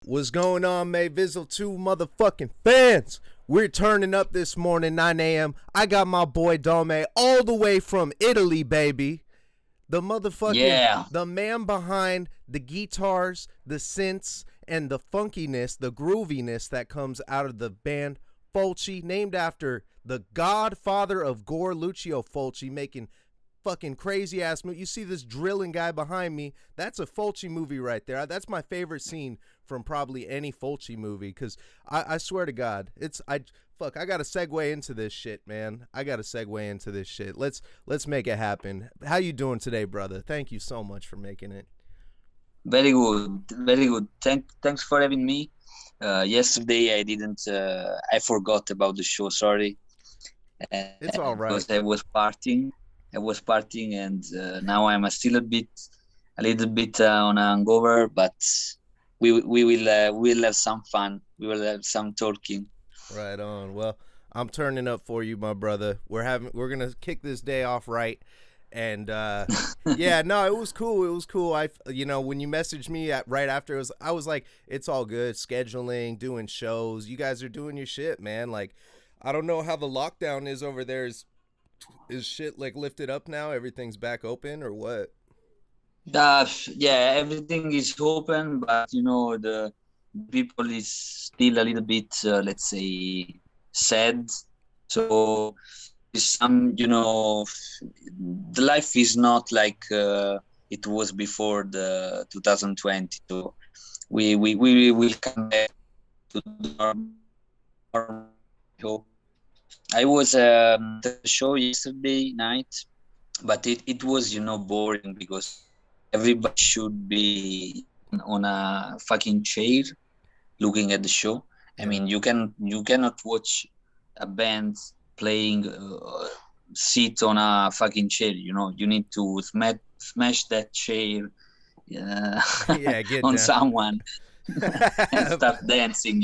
What's going on, May Vizzle 2 motherfucking fans? We're turning up this morning, 9 a.m. I got my boy Dome all the way from Italy, baby. Yeah, The man behind the guitars, the synths, and the funkiness, the grooviness that comes out of the band Fulci, named after the godfather of gore, Lucio Fulci, making fucking crazy ass movie. You see this drilling guy behind me? That's a Fulci movie right there. That's my favorite scene from probably any Fulci movie. Because I swear to God, I got to segue into this shit, man. I got to segue into this shit. Let's make it happen. How you doing today, brother? Thank you so much for making it. very good, very good. Thanks for having me. Yesterday I didn't, I forgot about the show. Sorry, It's all right. because I was partying. I was partying, and now I'm still a little bit on a hangover. But we will have some fun. We will have some talking. Right on. Well, I'm turning up for you, my brother. We're gonna kick this day off right, and yeah, no, it was cool. It was cool. When you messaged me right after, I was like, it's all good. Scheduling, doing shows. You guys are doing your shit, man. Like, I don't know how the lockdown is over there. Is shit like lifted up now? Everything's back open or what? Yeah, everything is open, but the people is still a little bit, let's say, sad. So some, the life is not like it was before the 2020. So we will come back to the normal. Hope. I was at the show yesterday night, but it was boring because everybody should be on a fucking chair looking at the show. I Yeah. mean, you cannot watch a band playing sit on a fucking chair. You need to smash that chair uh, Yeah, get on down. someone and start dancing.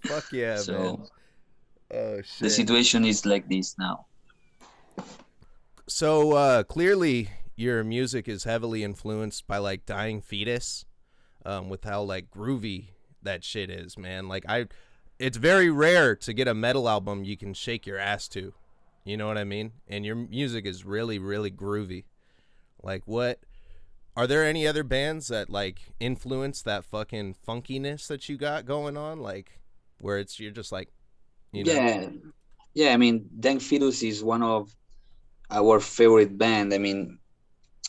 Fuck yeah, man. So Oh the shit. situation is like this now. So clearly your music is heavily influenced by like Dying Fetus, with how like groovy that shit is, man. It's very rare to get a metal album you can shake your ass to. You know what I mean? And your music is really, really groovy. Like, what are there any other bands that like influence that fucking funkiness that you got going on? Like, where you're just like, you know? Yeah, yeah. I mean, Dank Fidus is one of our favorite band. I mean,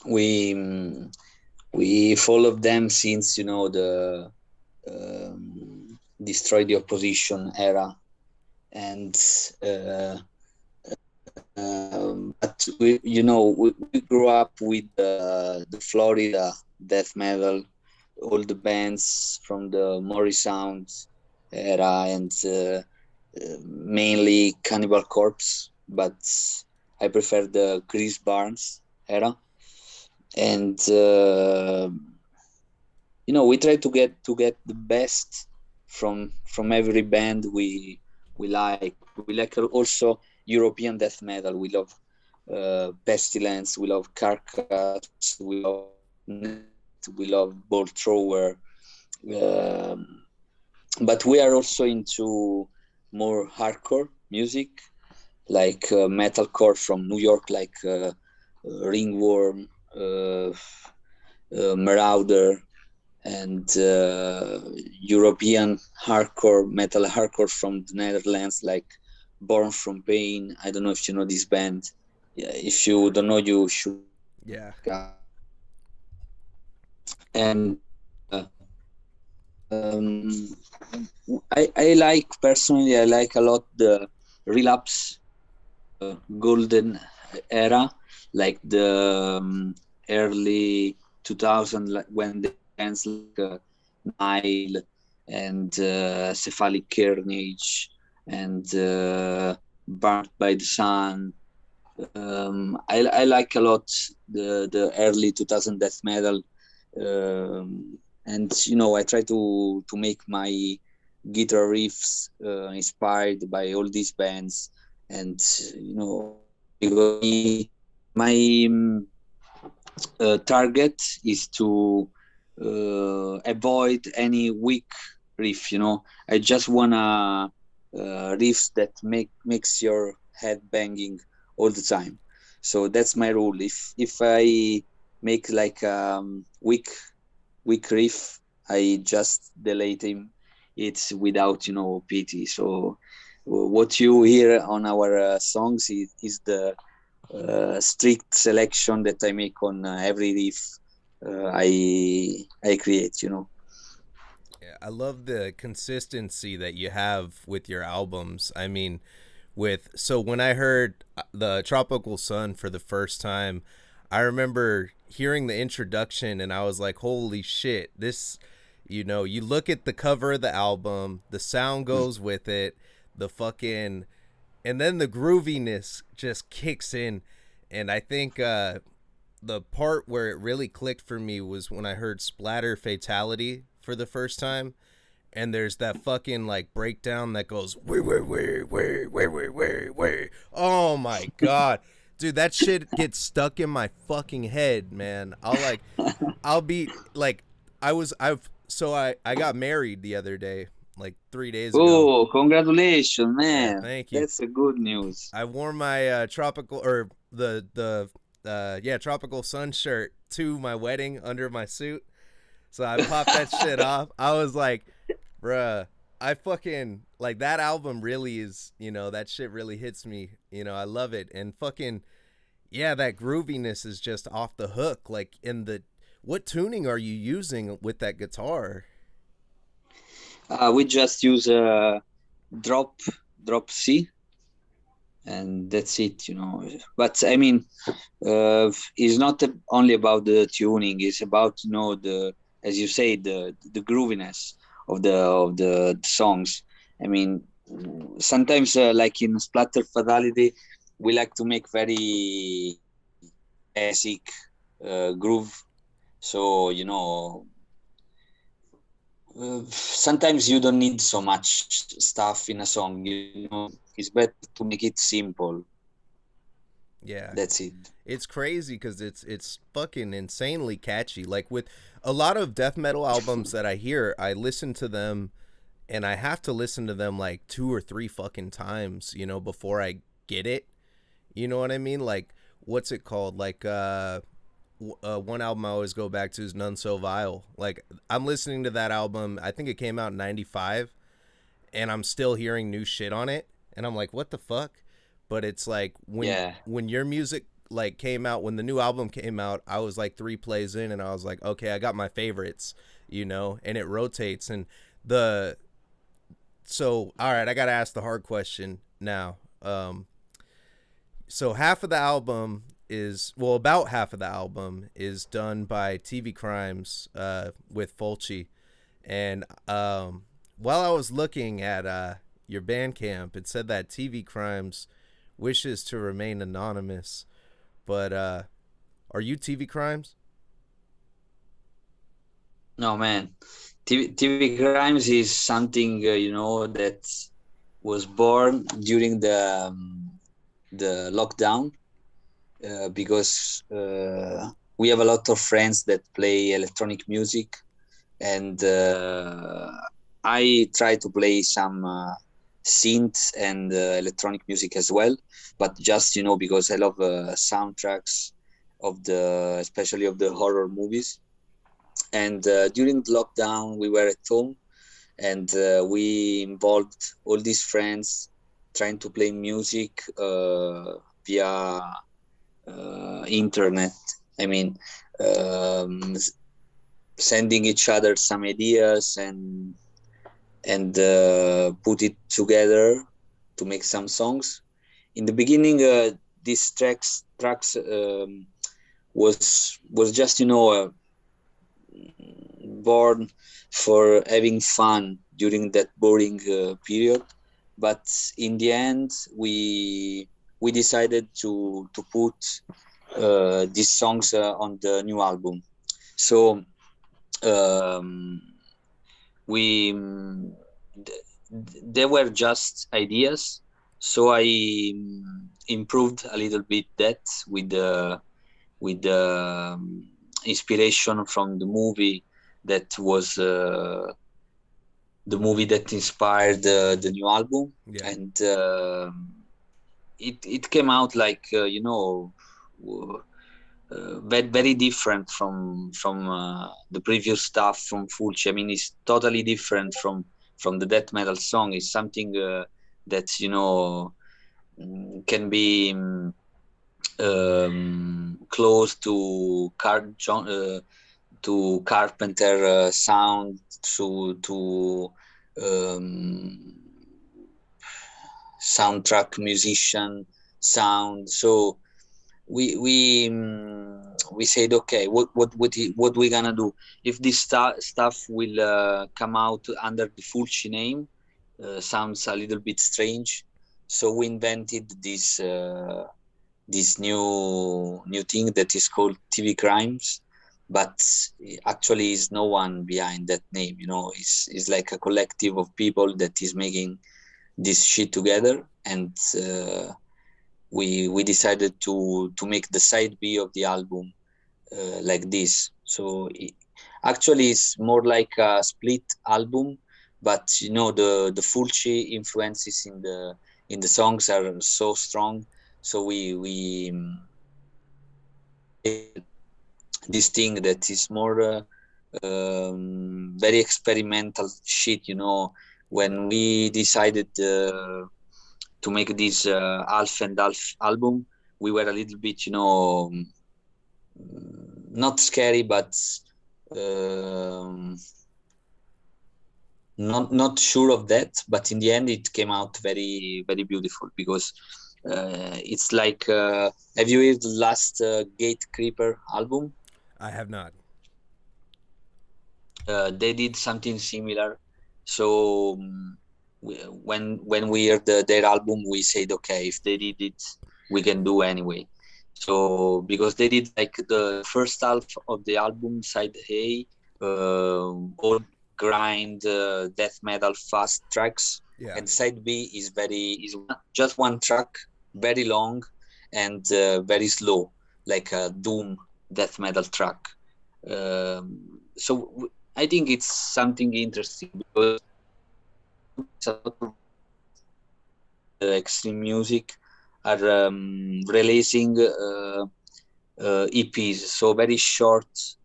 we we followed them since the destroy the opposition era, and uh, but we grew up with the Florida death metal, all the bands from the Mori Sound era, and mainly Cannibal Corpse, but I prefer the Chris Barnes era. And we try to get the best from every band we like. We like also European death metal. We love Pestilence. We love Carcass. We love Net. We love Bolt Thrower. Um, but we are also into more hardcore music, like metalcore from New York, like Ringworm, Marauder, and European hardcore, metal hardcore from the Netherlands, like Born from Pain. I don't know if you know this band. Yeah, if you don't know, you should Yeah. check out. And um, I like personally, I like a lot the Relapse golden era, like the early 2000, like when the bands like Nile and Cephalic Carnage and Burnt by the Sun. I like a lot the early 2000 death metal, and I try to make my guitar riffs inspired by all these bands, and because my target is to avoid any weak riff. I just wanna riffs that makes your head banging all the time. So that's my rule. If I make like weak riff, I just delete him. It's without pity. So what you hear on our songs is the strict selection that I make on every riff I create. Yeah, I love the consistency that you have with your albums. I mean, so when I heard the Tropical Sun for the first time, I remember hearing the introduction and I was like, "Holy shit, this you look at the cover of the album, the sound goes with it, the fucking and then the grooviness just kicks in." And I think the part where it really clicked for me was when I heard Splatter Fatality for the first time, and there's that fucking like breakdown that goes way. Oh my god, dude, that shit gets stuck in my fucking head, man. I'll be like, I got married the other day, like 3 days ago. Oh, congratulations, Yeah, man! thank you. That's a good news. I wore my tropical or the tropical sun shirt to my wedding under my suit. So I popped that shit off. I was like, bruh, I fucking like that album really is, that shit really hits me. I love it. And fucking yeah, that grooviness is just off the hook. Like what tuning are you using with that guitar? We just use drop drop C, and that's it. But I mean, it's not only about the tuning. It's about the, as you say, the grooviness of the songs. I mean, sometimes like in Splatter Fatality, we like to make very basic groove. So sometimes you don't need so much stuff in a song. It's better to make it simple. Yeah. That's it. It's crazy because it's fucking insanely catchy. Like with a lot of death metal albums that I hear, I listen to them and I have to listen to them like two or three fucking times, before I get it. You know what I mean? Like what's it called? Like one album I always go back to is None So Vile. Like I'm listening to that album. I think it came out in '95, and I'm still hearing new shit on it, and I'm like, what the fuck? But it's like Yeah. when your music like came out, when the new album came out, I was like 3 plays in, and I was like, okay, I got my favorites, and it rotates. And the so all right, I gotta ask the hard question now. So half of the album is about half of the album is done by TV Crimes with Fulci, and while I was looking at your Bandcamp, it said that TV Crimes wishes to remain anonymous. But are you TV Crimes? No, man. TV Crimes is something that was born during the lockdown, because we have a lot of friends that play electronic music, and I try to play some synth and electronic music as well, but just because I love soundtracks especially of the horror movies. And during the lockdown, we were at home, and we involved all these friends trying to play music via internet. I mean, um, sending each other some ideas and put it together to make some songs. In the beginning, these tracks was just born for having fun during that boring period. But in the end, we decided to put these songs on the new album. So um, we they were just ideas. So I improved a little bit that with the inspiration from the movie, that was the movie that inspired the new album, Yeah. and it came out like very very different from the previous stuff from Fulci. I mean, it's totally different from the death metal song. It's something that can be close to to Carpenter sound, to um, soundtrack musician sound. So we said, okay, what we gonna do if this stuff will come out under the Fulci name? Sounds a little bit strange. So we invented this new thing that is called TV Crimes, but actually is no one behind that name. It's like a collective of people that is making this shit together, and we decided to make the side B of the album like this. So actually, it's more like a split album, but the Fulci influences in the songs are so strong. So we created this thing that is more very experimental shit. When we decided to make this half and half album, we were a little bit, not scary, but um, not sure of that. But in the end, it came out very very beautiful because it's like, have you heard the last Gate Creeper album? I have not. They did something similar. So when we heard their album, we said, okay, if they did it, we can do anyway. So because they did like the first half of the album, side A, all grind, death metal fast tracks, Yeah. and side B just one track, very long and very slow, like a doom death metal track. So I think it's something interesting because nowadays a lot of extreme music are releasing EPs, so very short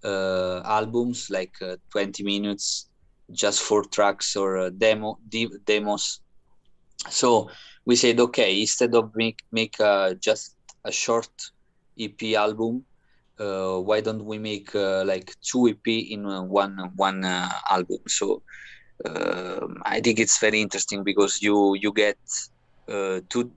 albums, like 20 minutes, just 4 tracks or demos. So we said, okay, instead of make just a short EP album, why don't we make like two EP in one album? So I think it's very interesting because you get two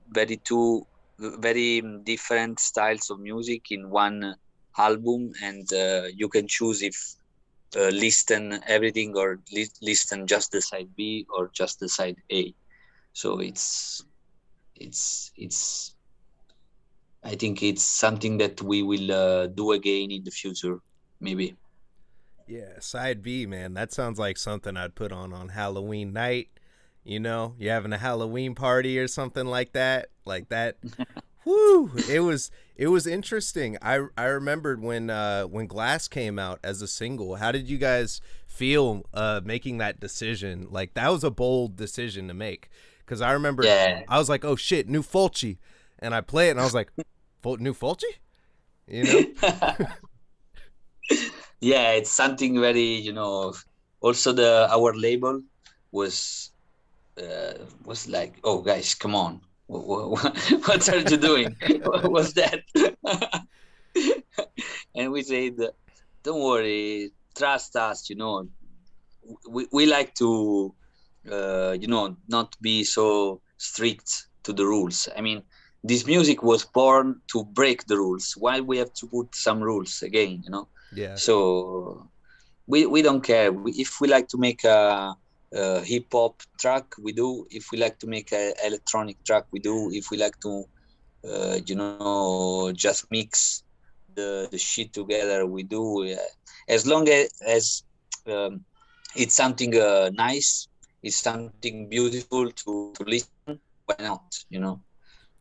very different styles of music in one album, and you can choose if listen everything or listen just the side B or just the side A. So it's I think it's something that we will do again in the future, maybe. Yeah, side B, man. That sounds like something I'd put on Halloween night. You having a Halloween party or something like that. Like that. Whoo! It was interesting. I remembered when Glass came out as a single. How did you guys feel making that decision? Like that was a bold decision to make. Cuz I remembered Yeah. I was like, "Oh shit, new Fulci." And I play it and I was like, "New Fulci?" You know? Yeah, it's something very, also the our label was was like, oh guys, come on, what are you doing? What was that? And we said, don't worry, trust us. We like to not be so strict to the rules. I mean, this music was born to break the rules. Why we have to put some rules again? Yeah. So we don't care. If we like to make a hip hop track, we do. If we like to make a electronic track, we do. If we like to just mix the shit together, we do. As long as um, it's something nice, it's something beautiful to listen, why not?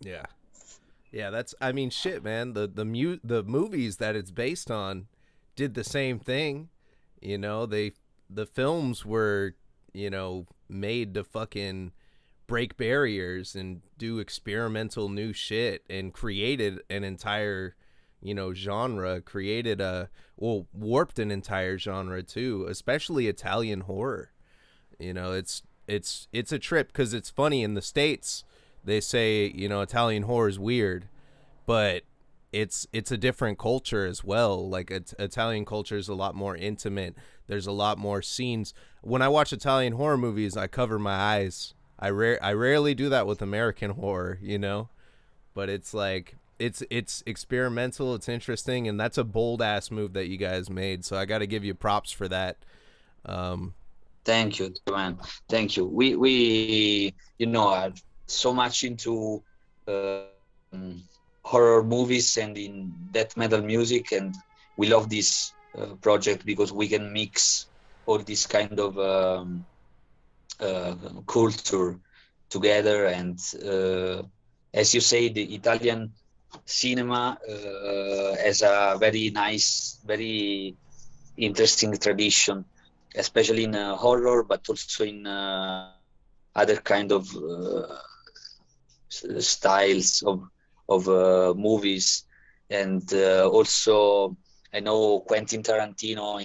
Yeah. Yeah, that's I mean shit, man. The movies that it's based on did the same thing. You know, the films were, made to fucking break barriers and do experimental new shit and created an entire, genre, created a warped an entire genre too, especially Italian horror. It's a trip cuz it's funny in the States. They say, Italian horror is weird, but it's a different culture as well. Like Italian culture is a lot more intimate. There's a lot more scenes. When I watch Italian horror movies, I cover my eyes. I rarely do that with American horror, but it's like it's experimental, it's interesting, and that's a bold ass move that you guys made. So I got to give you props for that. Um, Thank you, man. Thank you. We are so much into um, horror movies and in death metal music, and we love this project because we can mix all this kind of uh, culture together. And as you say, the Italian cinema has a very nice, very interesting tradition, especially in horror, but also in other kind of styles of movies. And also, I know Quentin Tarantino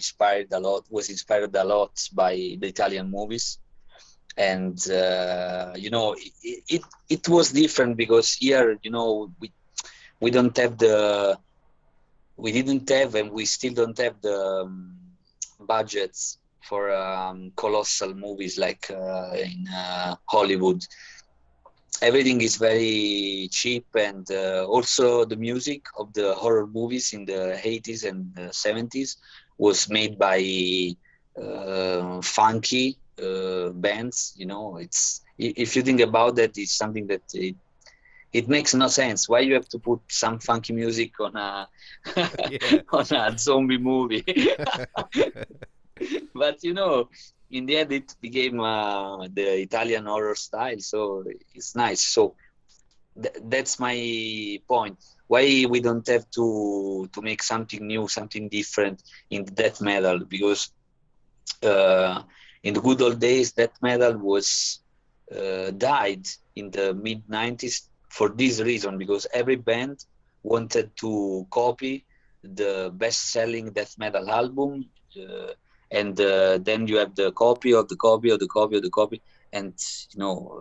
was inspired a lot by the Italian movies. And it was different because here, we don't have we didn't have, and we still don't have the budgets for colossal movies like in Hollywood. Everything is very cheap, and also the music of the horror movies in the 80s and 70s was made by funky bands. It's, if you think about that, it's something that it makes no sense. Why you have to put some funky music on a yeah. on a zombie movie? But in the end, it became the Italian horror style, so it's nice. So that's my point. Why we don't have to make something new, something different in death metal? Because in the good old days, death metal was died in the mid 90s for this reason, because every band wanted to copy the best-selling death metal album, and then you have the copy of the copy of the copy of the copy, and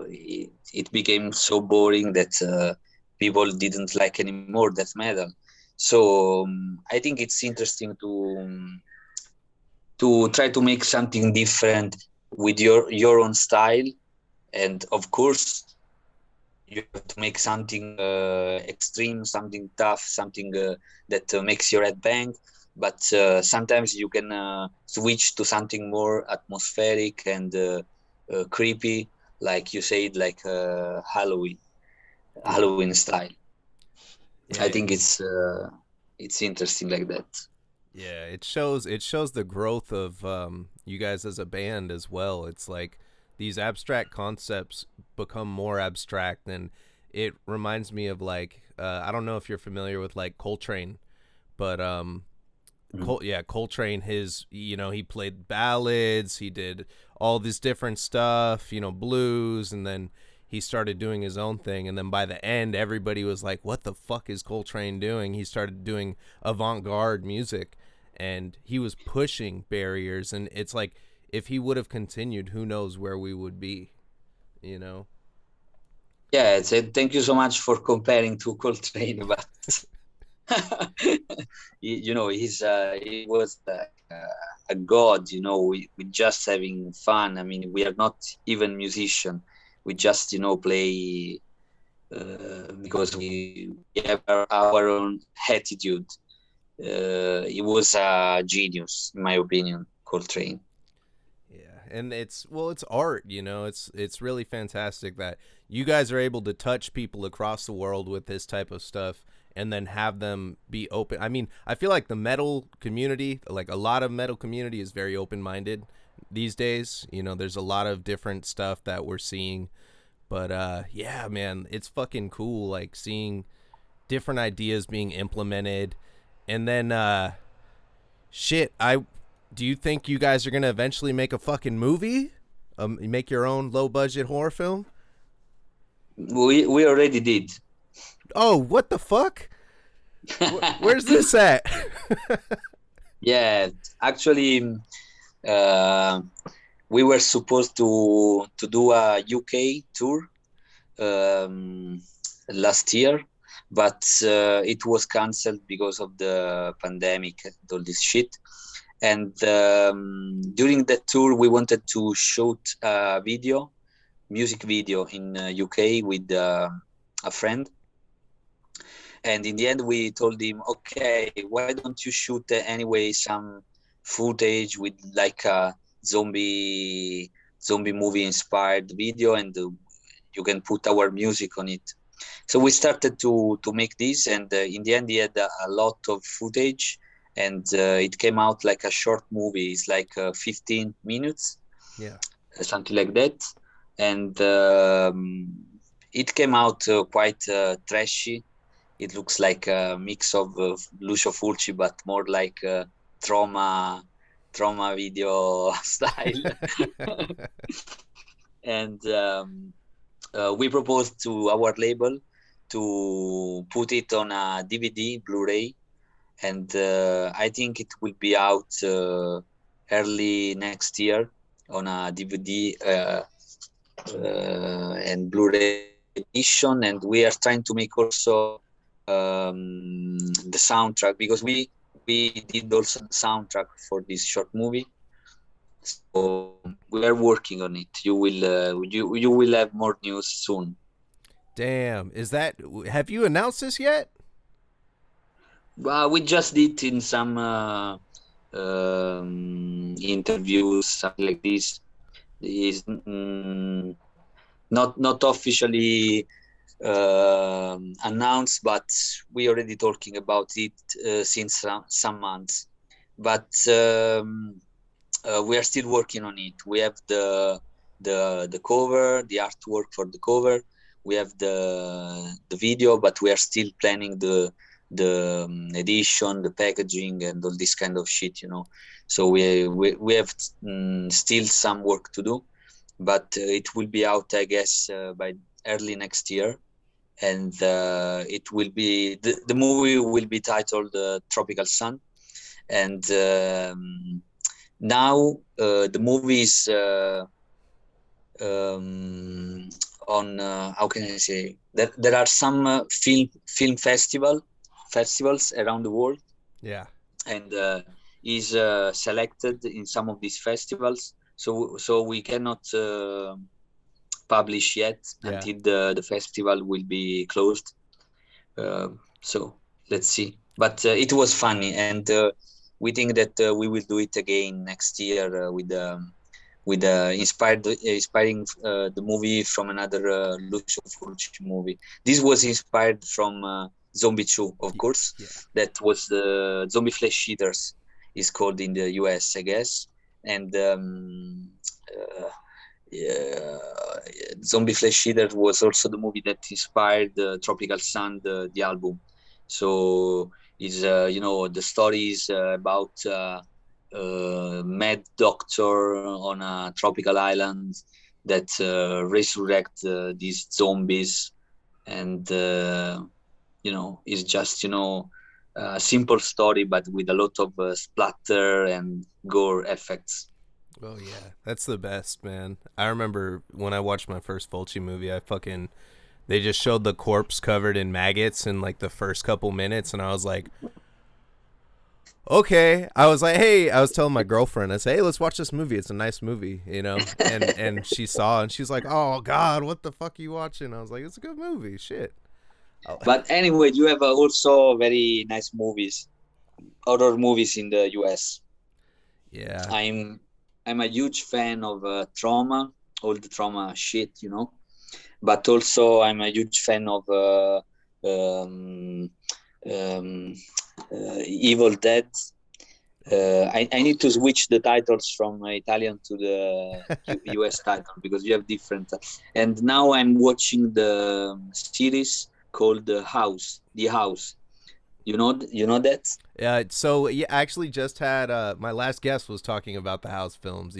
it became so boring that people didn't like anymore death metal. So I think it's interesting to try to make something different with your own style. And of course, you have to make something extreme, something tough, something that makes your head bang. But sometimes you can switch to something more atmospheric and creepy, like you said, like Yeah. Halloween style. I Yeah. think it's interesting like that. Yeah, it shows the growth of you guys as a band as well. It's like these abstract concepts become more abstract, and it reminds me of like I don't know if you're familiar with like Coltrane, but Mm. Coltrane, his, he played ballads, he did all this different stuff, blues, and then he started doing his own thing, and then by the end everybody was like, what the fuck is Coltrane doing? He started doing avant-garde music, and he was pushing barriers, and it's like if he would have continued, who knows where we would be, you know Yeah, thank you so much for comparing to Coltrane, but he was like a god. We just having fun. I mean, we are not even musician. We just play because we have our own attitude. He was a genius, in my opinion, Coltrane. Yeah, and it's art, It's really fantastic that you guys are able to touch people across the world with this type of stuff and then have them be open. I mean, I feel like the metal community, like a lot of metal community is very open-minded these days. There's a lot of different stuff that we're seeing, but yeah, man, it's fucking cool like seeing different ideas being implemented. And then shit, Do you think you guys are gonna eventually make a fucking movie? Make your own low budget horror film? We already did. Oh, what the fuck? Where's this at? Yeah, actually, uh, we were supposed to do a UK tour um, last year, but it was cancelled because of the pandemic and all this shit. And during that tour, we wanted to shoot a music video in UK with a friend. And in the end, we told him, okay, why don't you shoot anyway some footage with like a zombie movie inspired video, and you can put our music on it. So we started to make this, and in the end, he had a lot of footage, and it came out like a short movie. It's like 15 minutes, Yeah. something like that, and it came out quite trashy. It looks like a mix of Lucio Fulci, but more like trauma video style. And we proposed to our label to put it on a DVD, Blu-ray, and I think it will be out early next year on a DVD and Blu-ray edition. And we are trying to make also the soundtrack, because we did also the soundtrack for this short movie. So we are working on it. You will have more news soon. Damn. Have you announced this yet? We just did in some interviews, something like this. Is not officially announced, but we already talking about it since some months. But we are still working on it. We have the cover, the artwork for the cover. We have the video, but we are still planning the edition, the packaging, and all this kind of shit. So we have still some work to do, but it will be out, I guess, by early next year. And it will be the movie will be titled Tropical Sun. And now the movie is on how can I say, there are some film festivals around the world. Yeah. And is selected in some of these festivals, so we cannot publish yet until the festival will be closed. So let's see. But it was funny, and we think that we will do it again next year with inspiring the movie from another Lucio Fulci movie. This was inspired from Zombie 2, of course. Yeah. That was the Zombie Flesh Eaters is called in the US, I guess. And Zombie Flesh Eater was also the movie that inspired Tropical Sun, the album. So is the story is about mad doctor on a tropical island that resurrect these zombies, and it's just a simple story, but with a lot of splatter and gore effects. Oh yeah, that's the best, man. I remember when I watched my first Fulci movie, they just showed the corpse covered in maggots in like the first couple minutes, and I was like, okay. I was like, hey, I was telling my girlfriend, I said, hey, let's watch this movie. It's a nice movie, and she saw, and she's like, oh God, what the fuck are you watching? I was like, it's a good movie, shit. But anyway, you have also very nice movies, horror movies in the US. Yeah. I'm a huge fan of trauma, all the trauma shit, but also I'm a huge fan of Evil Dead. I need to switch the titles from Italian to the US title, because you have different. And now I'm watching the series called The House. You know that? So yeah, I actually just had my last guest was talking about the house films.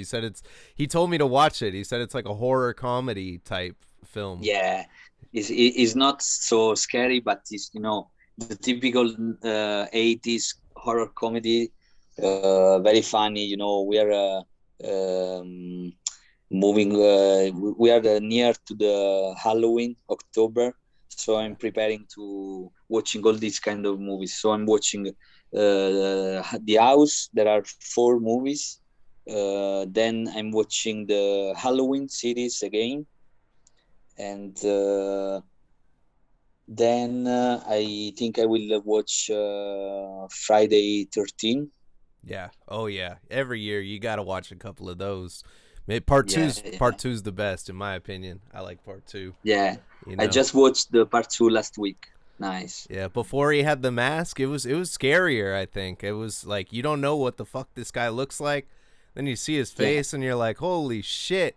He told me to watch it. He said it's like a horror comedy type film. Yeah, it's not so scary, but it's the typical 80s horror comedy, very funny. We are moving. We are near to the Halloween, October, so I'm Yeah. preparing to watching all these kind of movies. So I'm watching The House. There are four movies. Then I'm watching the Halloween series again, and then I think I will watch Friday 13. Yeah. Oh yeah. Every year you got to watch a couple of those. Yeah, Part yeah, two's the best in my opinion. I like part 2, yeah. you I know. just watched the part two last week. Nice. Yeah, before he had the mask, it was scarier, I think. It was like you don't know what the fuck this guy looks like. Then you see his Yeah. face and you're like, "Holy shit."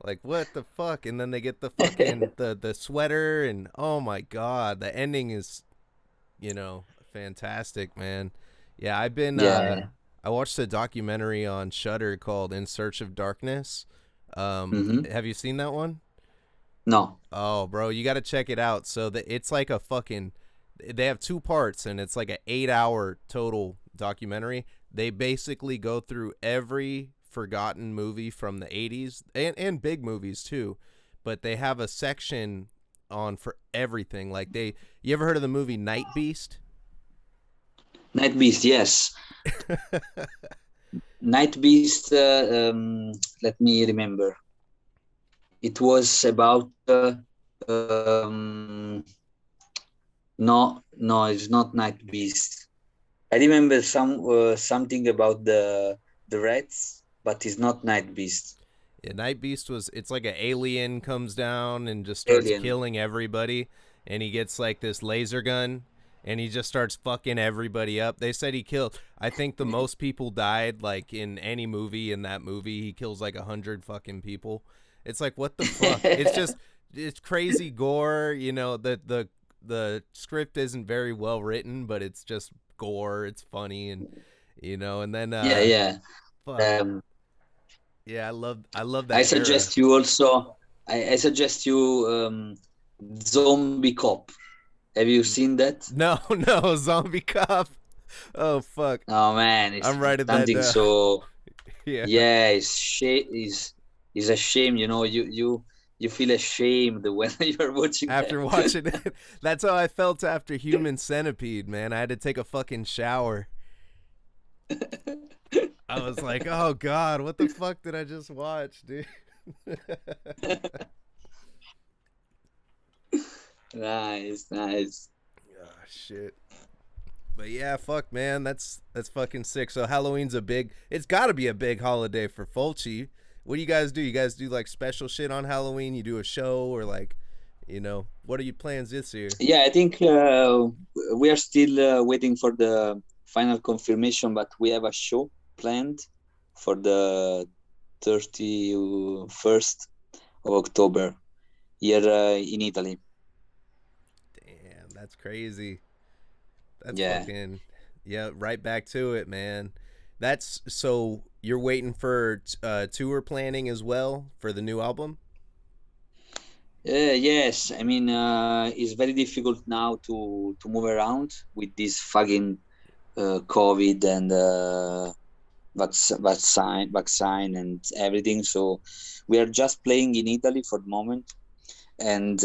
Like what the fuck? And then they get the fucking the sweater and oh my god, the ending is, fantastic, man. Yeah, Yeah. I watched a documentary on Shudder called In Search of Darkness. Mm-hmm. Have you seen that one? No. Oh, bro, you got to check it out. It's like a fucking they have two parts and it's like an 8-hour total documentary. They basically go through every forgotten movie from the 80s and big movies too. But they have a section on for everything. You ever heard of the movie Night Beast? Night Beast, yes. Night Beast, let me remember. It was about um, no, it's not Night Beast. I remember something about the rats, but it's not Night Beast. Yeah, Night Beast it's like an alien comes down and just starts Alien. killing everybody, and he gets like this laser gun, and he just starts fucking everybody up. They said he killed. I think the most people died like in any movie. In that movie, he kills like 100 fucking people. It's like what the fuck? It's crazy gore. The script isn't very well written, but it's just gore. It's funny and then Yeah, yeah. fuck Um, yeah, I love I that era. suggest you also. I suggest you Zombie Cop. Have you seen that? No, no, zombie cop. Oh fuck. Oh man, I'm it's writing that something down. so. Yeah. Yeah, is a shame. You feel ashamed when you're watching After that. watching it, that's how I felt after Human Centipede, man. I had to take a fucking shower. I was like, "Oh god, what the fuck did I just watch, dude?" Nice, nice. Oh shit. But yeah, fuck man, that's fucking sick. So Halloween's it's got to be a big holiday for Fulci. What do you guys do? You guys do like special shit on Halloween? You do a show or like, what are your plans this year? Yeah, I think we are still waiting for the final confirmation, but we have a show planned for the 31st of October here in Italy. Damn, that's crazy. That's Yeah. fucking yeah, right back to it, man. That's so you're waiting for tour planning as well for the new album? Yes, I mean it's very difficult now to move around with this fucking COVID and vaccine and everything. So we are just playing in Italy for the moment, and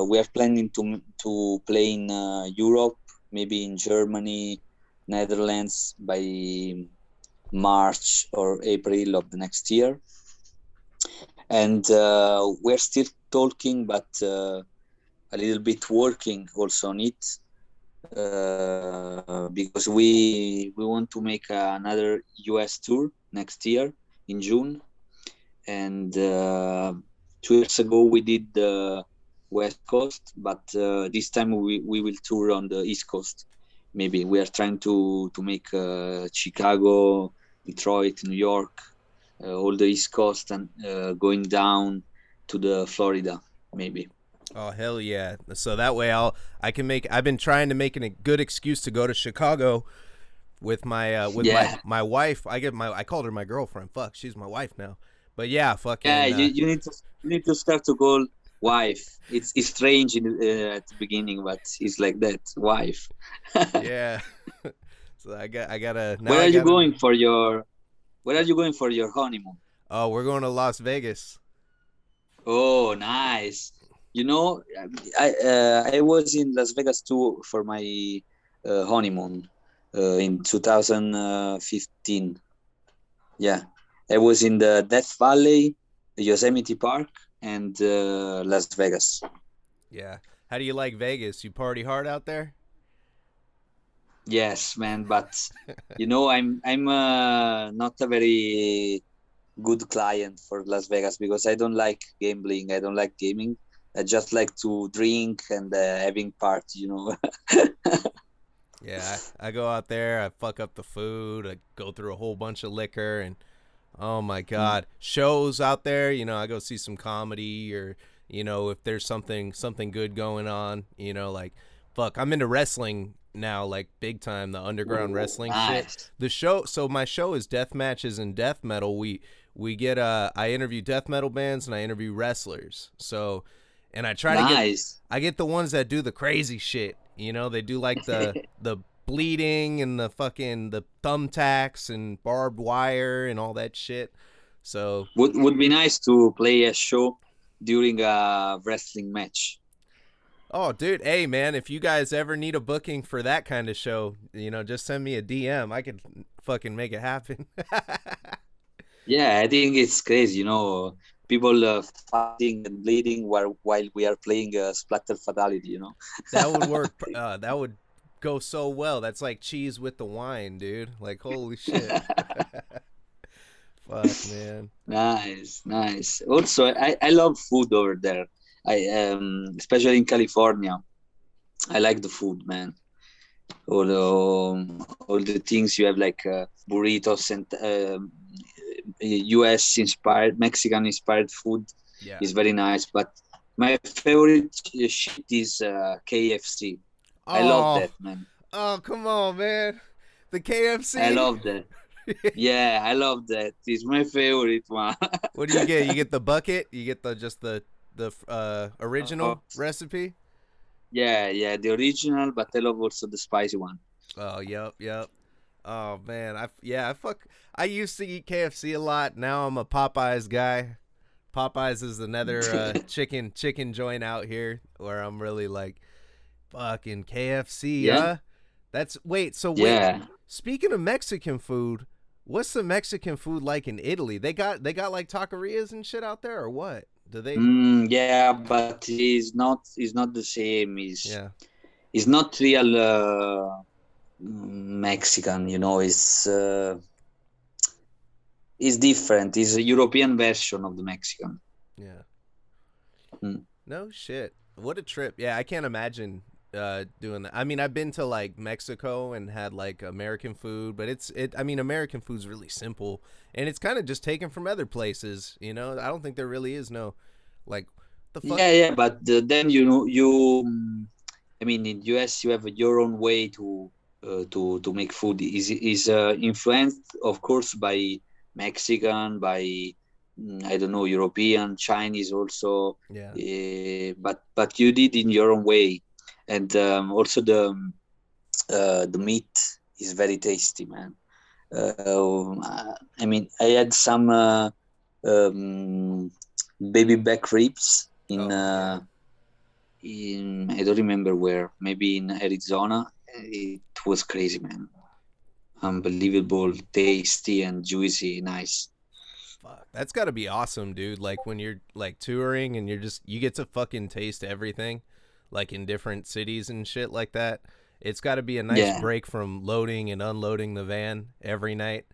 we are planning to play in Europe, maybe in Germany, Netherlands by March or April of the next year. And we're still talking, but a little bit working also on it, because we want to make another US tour next year in June. And 2 years ago we did the West Coast, but this time we will tour on the East Coast. Maybe we are trying to make Chicago, Detroit, New York, all the East Coast, and going down to the Florida, maybe. Oh hell yeah! So that way I can make. I've been trying to make a good excuse to go to Chicago with Yeah, my wife. I called her my girlfriend. Fuck, she's my wife now. But yeah, yeah. fucking You need to start to call wife. It's strange at the beginning, but it's like that, wife. yeah. So I gotta now. Where I are you gotta. going for your Where are you going for your honeymoon? Oh, we're going to Las Vegas. Oh, nice. I was in Las Vegas too for my honeymoon in 2015. Yeah, I was in the Death Valley, the Yosemite Park, and Las Vegas. Yeah. How do you like Vegas? You party hard out there? Yes, man, but I'm not a very good client for Las Vegas because I don't like gambling. I don't like gaming. I just like to drink and having party. Yeah, I go out there, I fuck up the food, I go through a whole bunch of liquor, and oh my Mm. god, shows out there. I go see some comedy, or if there's something good going on. Like fuck, I'm into wrestling now, like big time, the underground Ooh, wrestling shit. nice, The show, so my show is death matches and death metal. We get I interview death metal bands and I interview wrestlers. So, and nice. I get the ones that do the crazy shit. They do like the bleeding and the thumbtacks and barbed wire and all that shit. So, Would be nice to play a show during a wrestling match. oh dude, hey man, if you guys ever need a booking for that kind of show, just send me a DM. I could fucking make it happen. Yeah, I think it's crazy. People fighting and bleeding while we are playing splatter fatality. That would work. That would go so well. That's like cheese with the wine, dude. Like holy shit. Fuck, man. Nice, nice. Also, I love food over there. Especially in California. I like the food, man. All the things you have like burritos and U.S. inspired, Mexican inspired food Yeah. is very nice. But my favorite shit is KFC. I love Oh, that, man. oh, come on, man. The I KFC. love that. Yeah, I love that. It's my favorite one. What do you get? You get the bucket. You get the Uh, original recipe. yeah, yeah, the original, but I love also the spicy one. Oh, yep, yep. Oh man, I fuck. I used to eat KFC a lot. Now I'm a Popeyes guy. Popeyes is another chicken joint out here where I'm really like fucking KFC, Yeah, huh? That's wait. So wait. yeah. Speaking of Mexican food, what's the Mexican food like in Italy? They got like taquerias and shit out there, or what? Do they? Yeah, but it's not the same. Yeah. It's not real Mexican. It's different. It's a European version of the Mexican. Yeah. Mm. No shit. What a trip. Yeah, I can't imagine doing that. I mean, I've been to like Mexico and had like American food, but I mean, American food's really simple and it's kind of just taken from other places, I don't think there really is no like the fuck. Yeah, yeah, but then I mean, in US you have your own way to make food. Is influenced, of course, by Mexican, by I don't know, European, Chinese also, Yeah. but you did in your own way, and also the meat is very tasty, man. I mean, I had some um, baby back ribs Oh, yeah. in I don't remember where, maybe in Arizona. It was crazy, man. Unbelievable, tasty and juicy, nice. Fuck. That's got to be awesome, dude. Like when you're like touring and you get to fucking taste everything like in different cities and shit like that. It's got to be a nice Yeah, break from loading and unloading the van every night.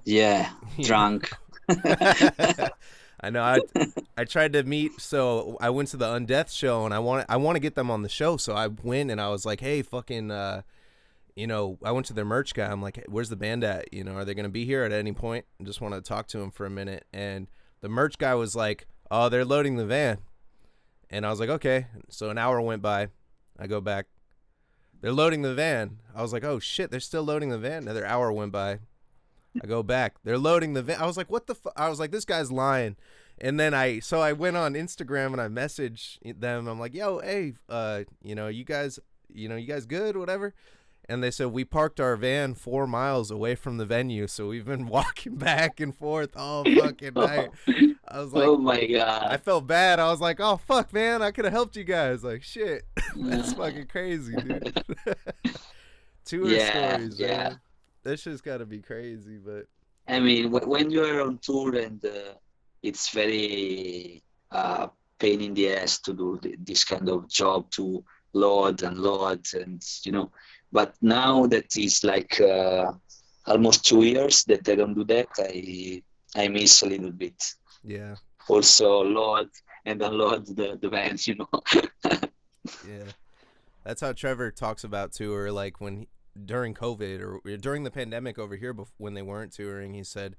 yeah, You drunk. know. I know. I tried to meet. So I went to the Undeath show, and I want to get them on the show. So I went and I was like, hey, fucking, I went to their merch guy. I'm like, hey, where's the band at? Are they gonna be here at any point? I just want to talk to him for a minute. And the merch guy was like, oh, they're loading the van. And I was like, okay. So an hour went by. I go back. They're loading the van. I was like, oh shit, they're still loading the van. Another hour went by. I go back. They're loading the van. I was like, what the I was like, this guy's lying. And then I went on Instagram and I messaged them. I'm like, yo, hey, you guys good, whatever. And they said we parked our van 4 miles away from the venue, so we've been walking back and forth all fucking night. I was like, Oh my I God. felt bad. I was like, oh fuck, man, I could have helped you guys. Like shit, that's Yeah, fucking crazy, dude. Tour yeah, stories, yeah. man. This shit's got to be crazy, but I mean, when you are on tour and it's very pain in the ass to do this kind of job, to load and load, and But now that is like almost 2 years that I don't do that, I miss a little bit. yeah, Also load and unload the vans. yeah. That's how Trevor talks about tour. Like during COVID or during the pandemic over here, when they weren't touring, he said,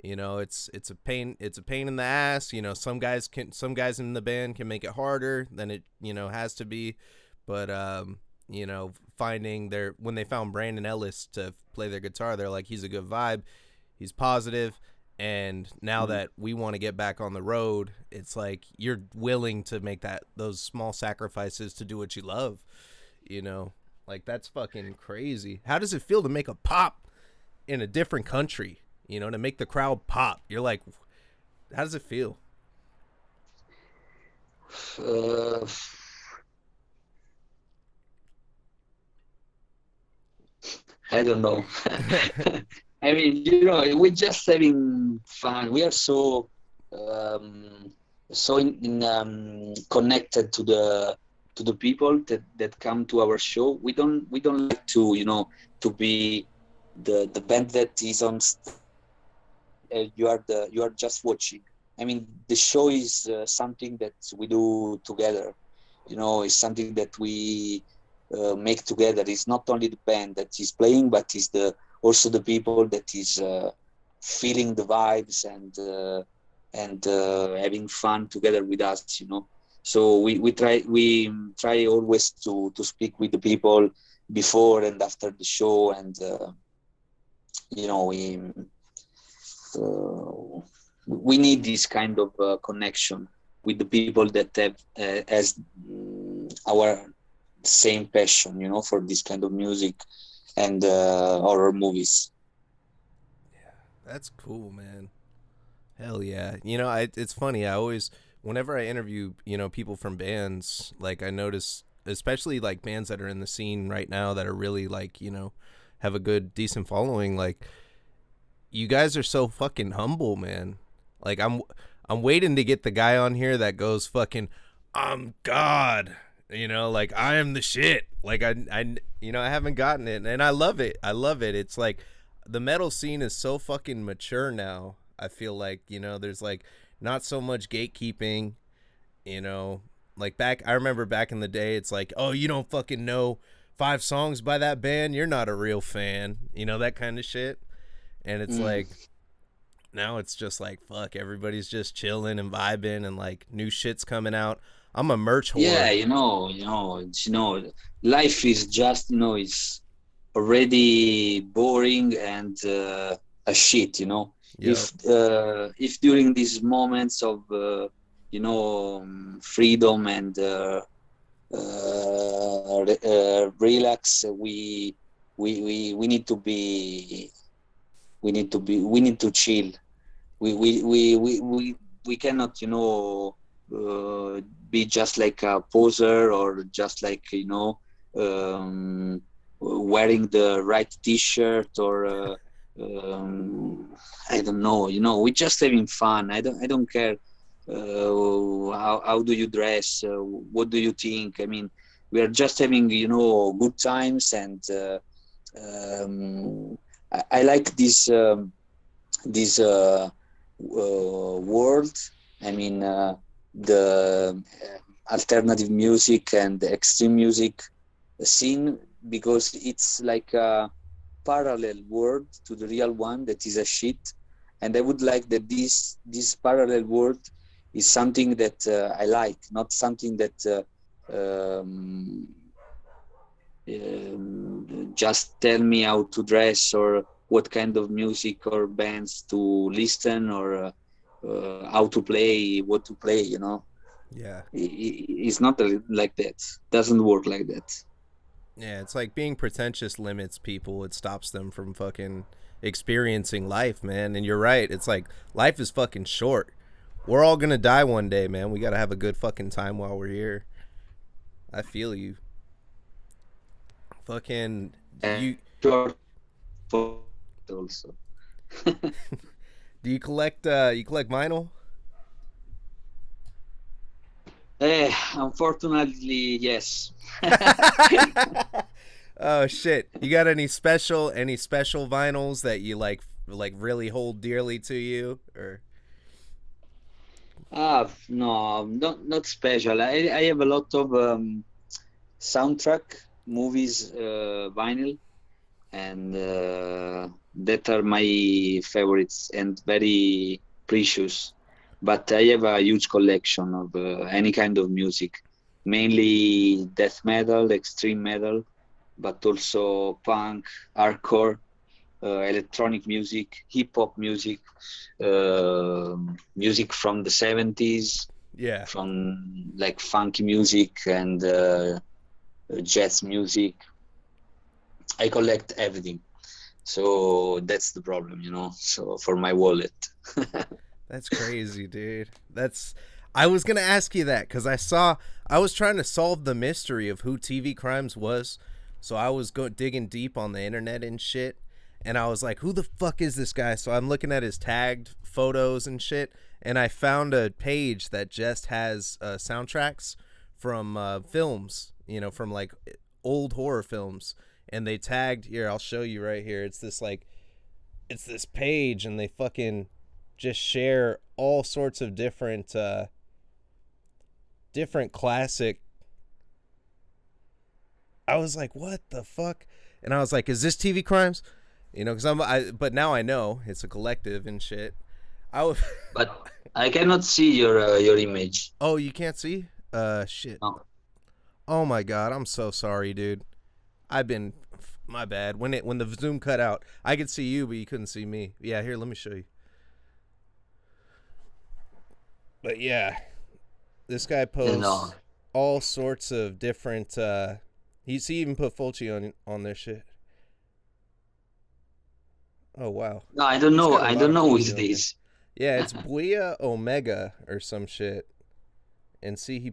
it's a pain. It's a pain in the ass. Some guys in the band can make it harder than it has to be, but finding when they found Brandon Ellis to play their guitar, they're like, he's a good vibe, he's positive. And now Mm. that we want to get back on the road, it's like you're willing to make those small sacrifices to do what you love, you know. Like that's fucking crazy. How does it feel to make a pop in a different country? To make the crowd pop. You're like, how does it feel? Uh, I don't know. I mean, we're just having fun. We are um, so connected to the people that come to our show. We don't like to to be the band that is on. You are just watching. I mean, the show is something that we do together. It's something that we make together. It's not only the band that is playing, but it's also the people that is feeling the vibes and having fun together with us. So we try always to speak with the people before and after the show, and we we need this kind of connection with the people that have as our same passion, for this kind of music and horror movies. That's cool, man. Hell yeah. It's funny. Whenever I interview, people from bands, like I notice, especially like bands that are in the scene right now that are really like, have a good, decent following. Like, you guys are so fucking humble, man. Like, I'm waiting to get the guy on here that goes fucking, I'm God. Like I am the shit. Like I haven't gotten it, and I love it. I love it. It's like the metal scene is so fucking mature now. I feel like there's like not so much gatekeeping. You know, like I remember back in the day, it's like, oh, you don't fucking know 5 songs by that band, you're not a real fan. That kind of shit. And it's Mm. like now it's just like fuck, everybody's just chilling and vibing, and like new shit's coming out. I'm a merch Yeah, whore. life is just, it's already boring and a shit. Yep. If during these moments of freedom and relax, we need to be we need to chill. We cannot be just like a poser, or just like wearing the right t-shirt, or I don't know. We're just having fun. I don't care how do you dress, what do you think. I mean, we are just having good times, and I like this world. I mean, the alternative music and the extreme music scene, because it's like a parallel world to the real one that is a shit. And I would like that this parallel world is something that I like, not something that um, just tell me how to dress or what kind of music or bands to listen or how to play, what to play. Yeah. It's not like that. Doesn't work like that. Yeah, it's like being pretentious limits people. It stops them from fucking experiencing life, man. And you're right. It's like life is fucking short. We're all gonna die one day, man. We gotta have a good fucking time while we're here. I feel you. Fucking And you. short for also. Do you collect vinyl? Unfortunately, yes. Oh shit! You got any special vinyls that you like really hold dearly to you or? No, not special. I have a lot of soundtrack movies vinyl, and that are my favorites and very precious. But I have a huge collection of any kind of music, mainly death metal, extreme metal, but also punk, hardcore, electronic music, hip hop music, music from the 70s, Yeah, from like funky music and jazz music. I collect everything. So that's the problem. So for my wallet. that's crazy, dude. That's I was gonna ask you that because I was trying to solve the mystery of who TV Crimes was, so I was digging deep on the internet and shit, and I was like, who the fuck is this guy? So I'm looking at his tagged photos and shit, and I found a page that just has soundtracks from films, from like old horror films, and they tagged here. I'll show you right here. It's this page, and they fucking just share all sorts of different classic. I was like, what the fuck? And I was like, is this TV Crimes? Because but now I know it's a collective and shit. I was. But I cannot see your image. Oh, you can't see? Shit. No. Oh my god, I'm so sorry, dude. I've been my bad. When the Zoom cut out, I could see you, but you couldn't see me. Yeah, here, let me show you. But yeah, this guy No. posts all sorts of different. He even put Fulci on their shit. Oh wow, No, I don't he's know. got a I lot don't of know who is Fulci on here. this. Yeah, it's Buia Omega or some shit. And see,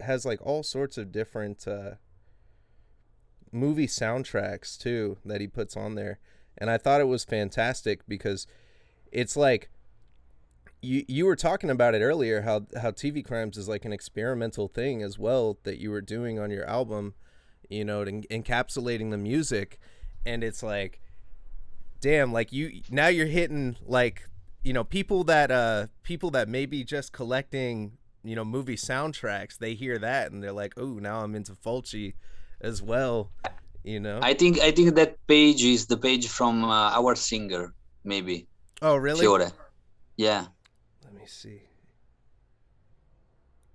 has like all sorts of different movie soundtracks too that he puts on there, and I thought it was fantastic because it's like you were talking about it earlier how TV Crimes is like an experimental thing as well that you were doing on your album, encapsulating the music, and it's like damn, like now you're hitting like people that maybe just collecting movie soundtracks, they hear that and they're like, oh, now I'm into Fulci as well, you know. I think that page is the page from our singer, maybe Oh really? Fiore. Yeah, Let me see.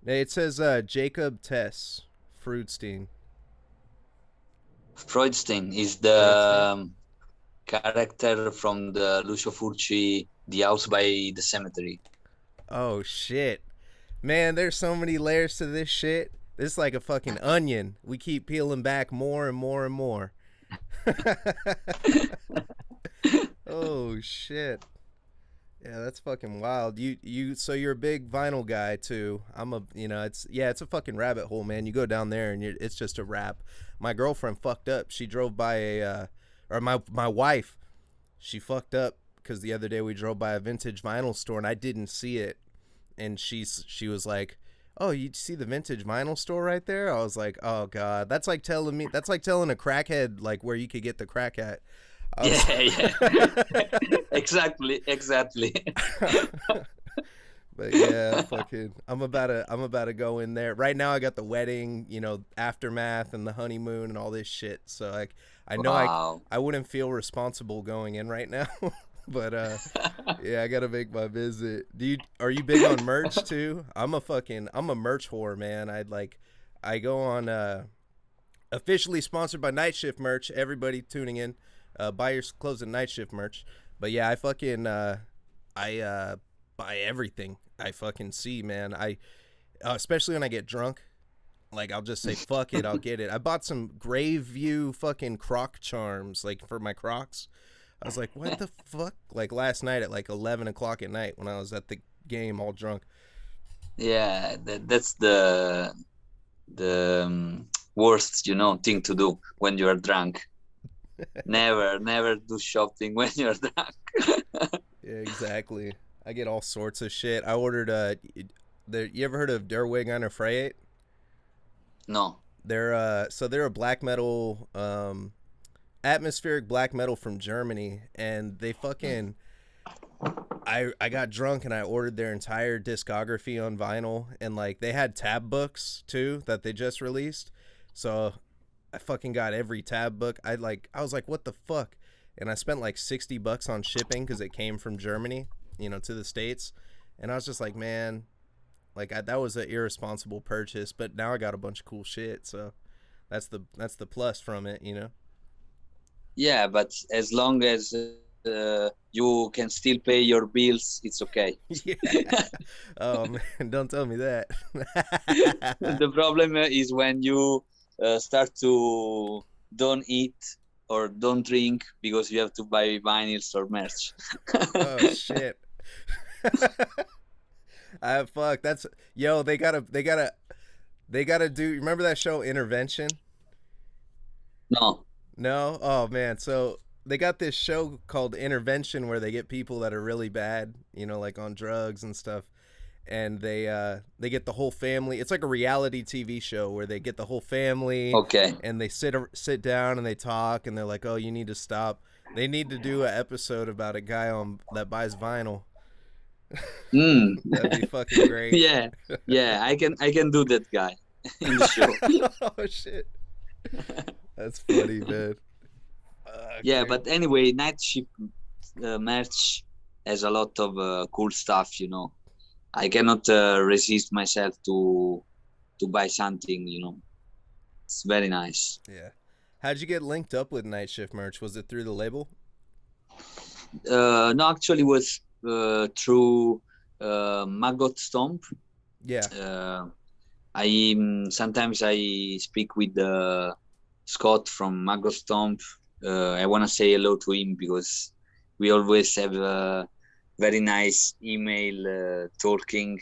It says Jacob Tess Fruitstein. Freudstein is Freudstein. the character from the Lucio Fulci, The House by the Cemetery. Oh shit, man! There's so many layers to this shit. This is like a fucking onion. We keep peeling back more and more and more. Oh shit. Yeah, that's fucking wild. So you're a big vinyl guy too. I'm a, it's a fucking rabbit hole, man. You go down there and it's just a wrap. My girlfriend fucked up. She drove by or my wife, she fucked up because the other day we drove by a vintage vinyl store and I didn't see it, and she was like, "Oh, you see the vintage vinyl store right there?" I was like, "Oh god, that's like telling a crackhead like where you could get the crack at." I was Yeah, yeah. Exactly. But yeah, fucking, I'm about to go in there right now. I got the wedding, aftermath and the honeymoon and all this shit. So like, I know Wow. I wouldn't feel responsible going in right now. But yeah, I gotta make my visit. Are you big on merch too? I'm a merch whore, man. I go on officially sponsored by Night Shift merch. Everybody tuning in, buy your clothes at Night Shift merch. But yeah, I buy everything I fucking see, man. I especially when I get drunk. Like I'll just say fuck it, I'll get it. I bought some Grave View fucking Croc charms like for my Crocs. I was like, what the fuck? Like last night at like 11 o'clock at night when I was at the game all drunk. Yeah, that's the worst, thing to do when you are drunk. Never do shopping when you're drunk. Yeah, exactly. I get all sorts of shit. I ordered you ever heard of Derwig on a Freyate? No. They're a black metal atmospheric black metal from Germany, and they fucking I got drunk and I ordered their entire discography on vinyl, and like they had tab books too that they just released. So I fucking got every tab book. I was like, what the fuck? And I spent like $60 on shipping because it came from Germany, to the States. And I was just like, man, that was an irresponsible purchase. But now I got a bunch of cool shit, so that's the plus from it. Yeah, but as long as you can still pay your bills, it's okay. Yeah. Oh man, don't tell me that. The problem is when you start to don't eat or don't drink because you have to buy vinyls or merch. Oh shit. Fuck. That's yo. They gotta do. Remember that show Intervention? No. No. Oh man. So they got this show called Intervention where they get people that are really bad, like on drugs and stuff, and they get the whole family. It's like a reality TV show where they get the whole family, Okay. and they sit down and they talk, and they're like, "Oh, you need to stop." They need to do an episode about a guy that buys vinyl. Mm. That'd be fucking great. Yeah. I can do that guy in the show. Oh shit, that's funny, man. Yeah, Great. but anyway, Night Shift merch has a lot of cool stuff. I cannot resist myself to buy something. It's very nice. Yeah. How'd you get linked up with Night Shift merch? Was it through the label? No, actually, was through Maggot Stomp. Yeah. I sometimes I speak with Scott from Maggot Stomp. I want to say hello to him because we always have a very nice email talking,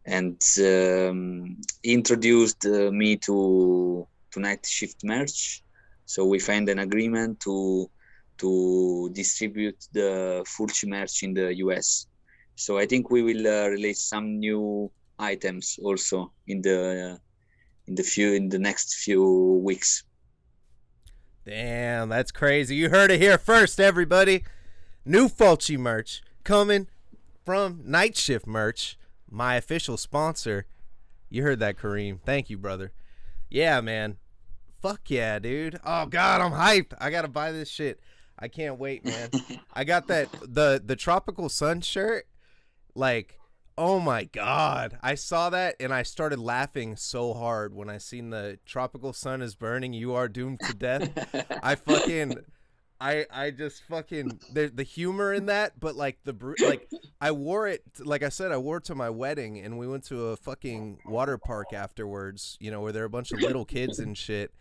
and he introduced me to Night Shift merch. So we find an agreement to distribute the Fulci merch in the US. So I think we will release some new items also in the next few weeks. Damn, that's crazy. You heard it here first, everybody. New Fulci merch coming from Night Shift merch, my official sponsor. You heard that, Kareem. Thank you, brother. Yeah, man. Fuck yeah, dude. Oh god, I'm hyped. I gotta buy this shit. I can't wait, man. I got the Tropical Sun shirt. Like, oh my god. I saw that and I started laughing so hard when I seen the Tropical Sun is burning, you are doomed to death. I just fucking the humor in that, but like I wore it, like I said, I wore it to my wedding, and we went to a fucking water park afterwards, where there are a bunch of little kids and shit.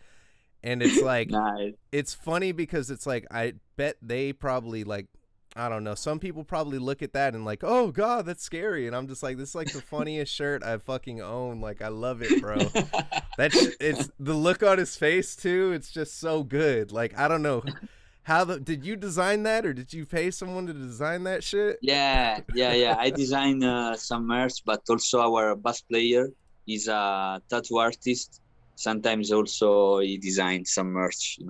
And it's like, Nice. It's funny because it's like, I bet they probably like, I don't know, some people probably look at that and like, oh god, that's scary. And I'm just like, this is like the funniest shirt I fucking own. Like, I love it, bro. It's the look on his face too. It's just so good. Like, I don't know. Did you design that, or did you pay someone to design that shit? Yeah. I design some merch, but also our bass player is a tattoo artist. Sometimes also he designs some merch,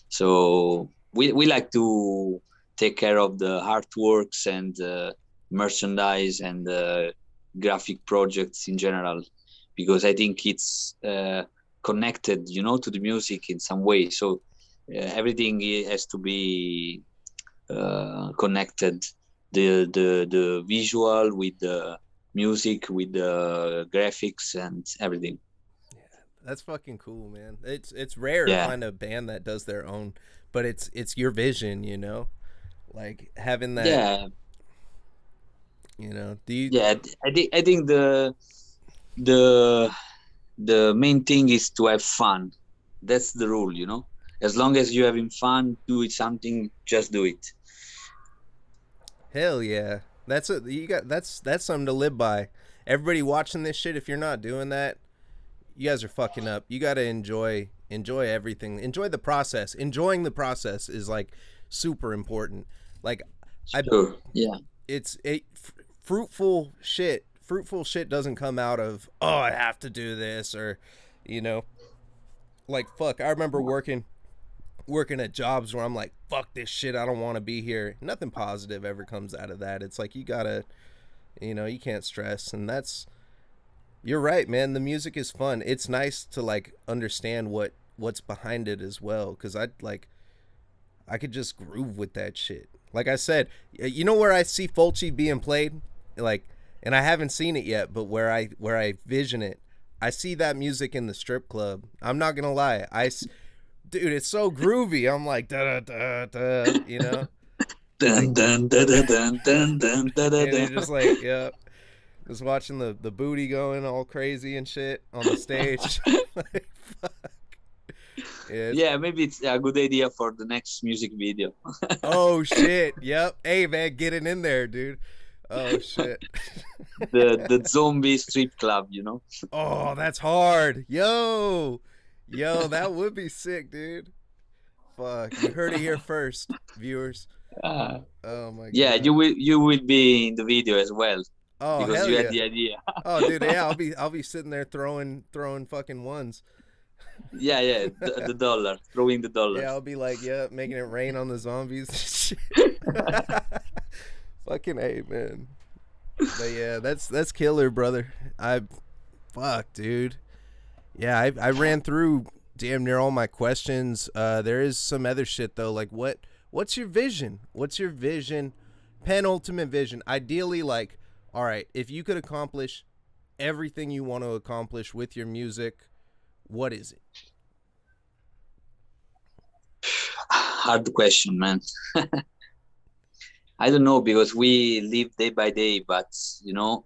So we like to take care of the artworks and merchandise and graphic projects in general, because I think it's connected, to the music in some way. So everything has to be connected the visual with the music, with the graphics and everything. That's fucking cool, man. It's rare to Yeah, find a band that does their own, but it's your vision, you know? Like having that, yeah, you know. Do you yeah. I think the the main thing is to have fun. That's the rule, you know. As long as you're having fun, do it something, just do it. hell yeah. That's a you got that's something to live by. Everybody watching this shit, if you're not doing that, you guys are fucking up. You got to enjoy everything. Enjoy the process. Enjoying the process is like super important. Like I Sure. Yeah. it's a fruitful shit. Fruitful shit doesn't come out of, oh, I have to do this, or you know, like fuck. I remember working at jobs where I'm like, fuck this shit, I don't want to be here. Nothing positive ever comes out of that. It's like you gotta, you know, you can't stress, and that's, you're right, man. The music is fun. It's nice to like understand what's behind it as well, because I could just groove with that shit. Like I said, you know where I see Fulci being played, like, and I haven't seen it yet, but where I vision it, I see that music in the strip club. I'm not gonna lie, dude, it's so groovy. I'm like da da da da, you know, Dun, like, dun, dun, dun, dun, dun, dun, dun, dun, and it's dun. just like, yeah, just watching the booty going all crazy and shit on the stage. Like, fuck. Yeah, it's Yeah, maybe it's a good idea for the next music video. oh shit. Yep. Hey man, getting in there, dude. Oh shit. The zombie strip club, you know. Oh, that's hard. Yo, that would be sick, dude. Fuck. You heard it here first, viewers. Uh, Oh my yeah, god. you will be in the video as well Oh because hell you had yeah. the idea. Oh dude, yeah, I'll be sitting there throwing fucking ones. Yeah, yeah, the dollar, throwing the Yeah, dollars. I'll be like, yeah, making it rain on the zombies. Shit. Fucking A, man. But yeah, that's killer, brother. I fuck, dude. Yeah, I ran through damn near all my questions. There is some other shit though. Like what's your vision? What's your vision? Penultimate vision. Ideally, like, all right, if you could accomplish everything you want to accomplish with your music, what is it? Hard question, man. I don't know because we live day by day, but you know,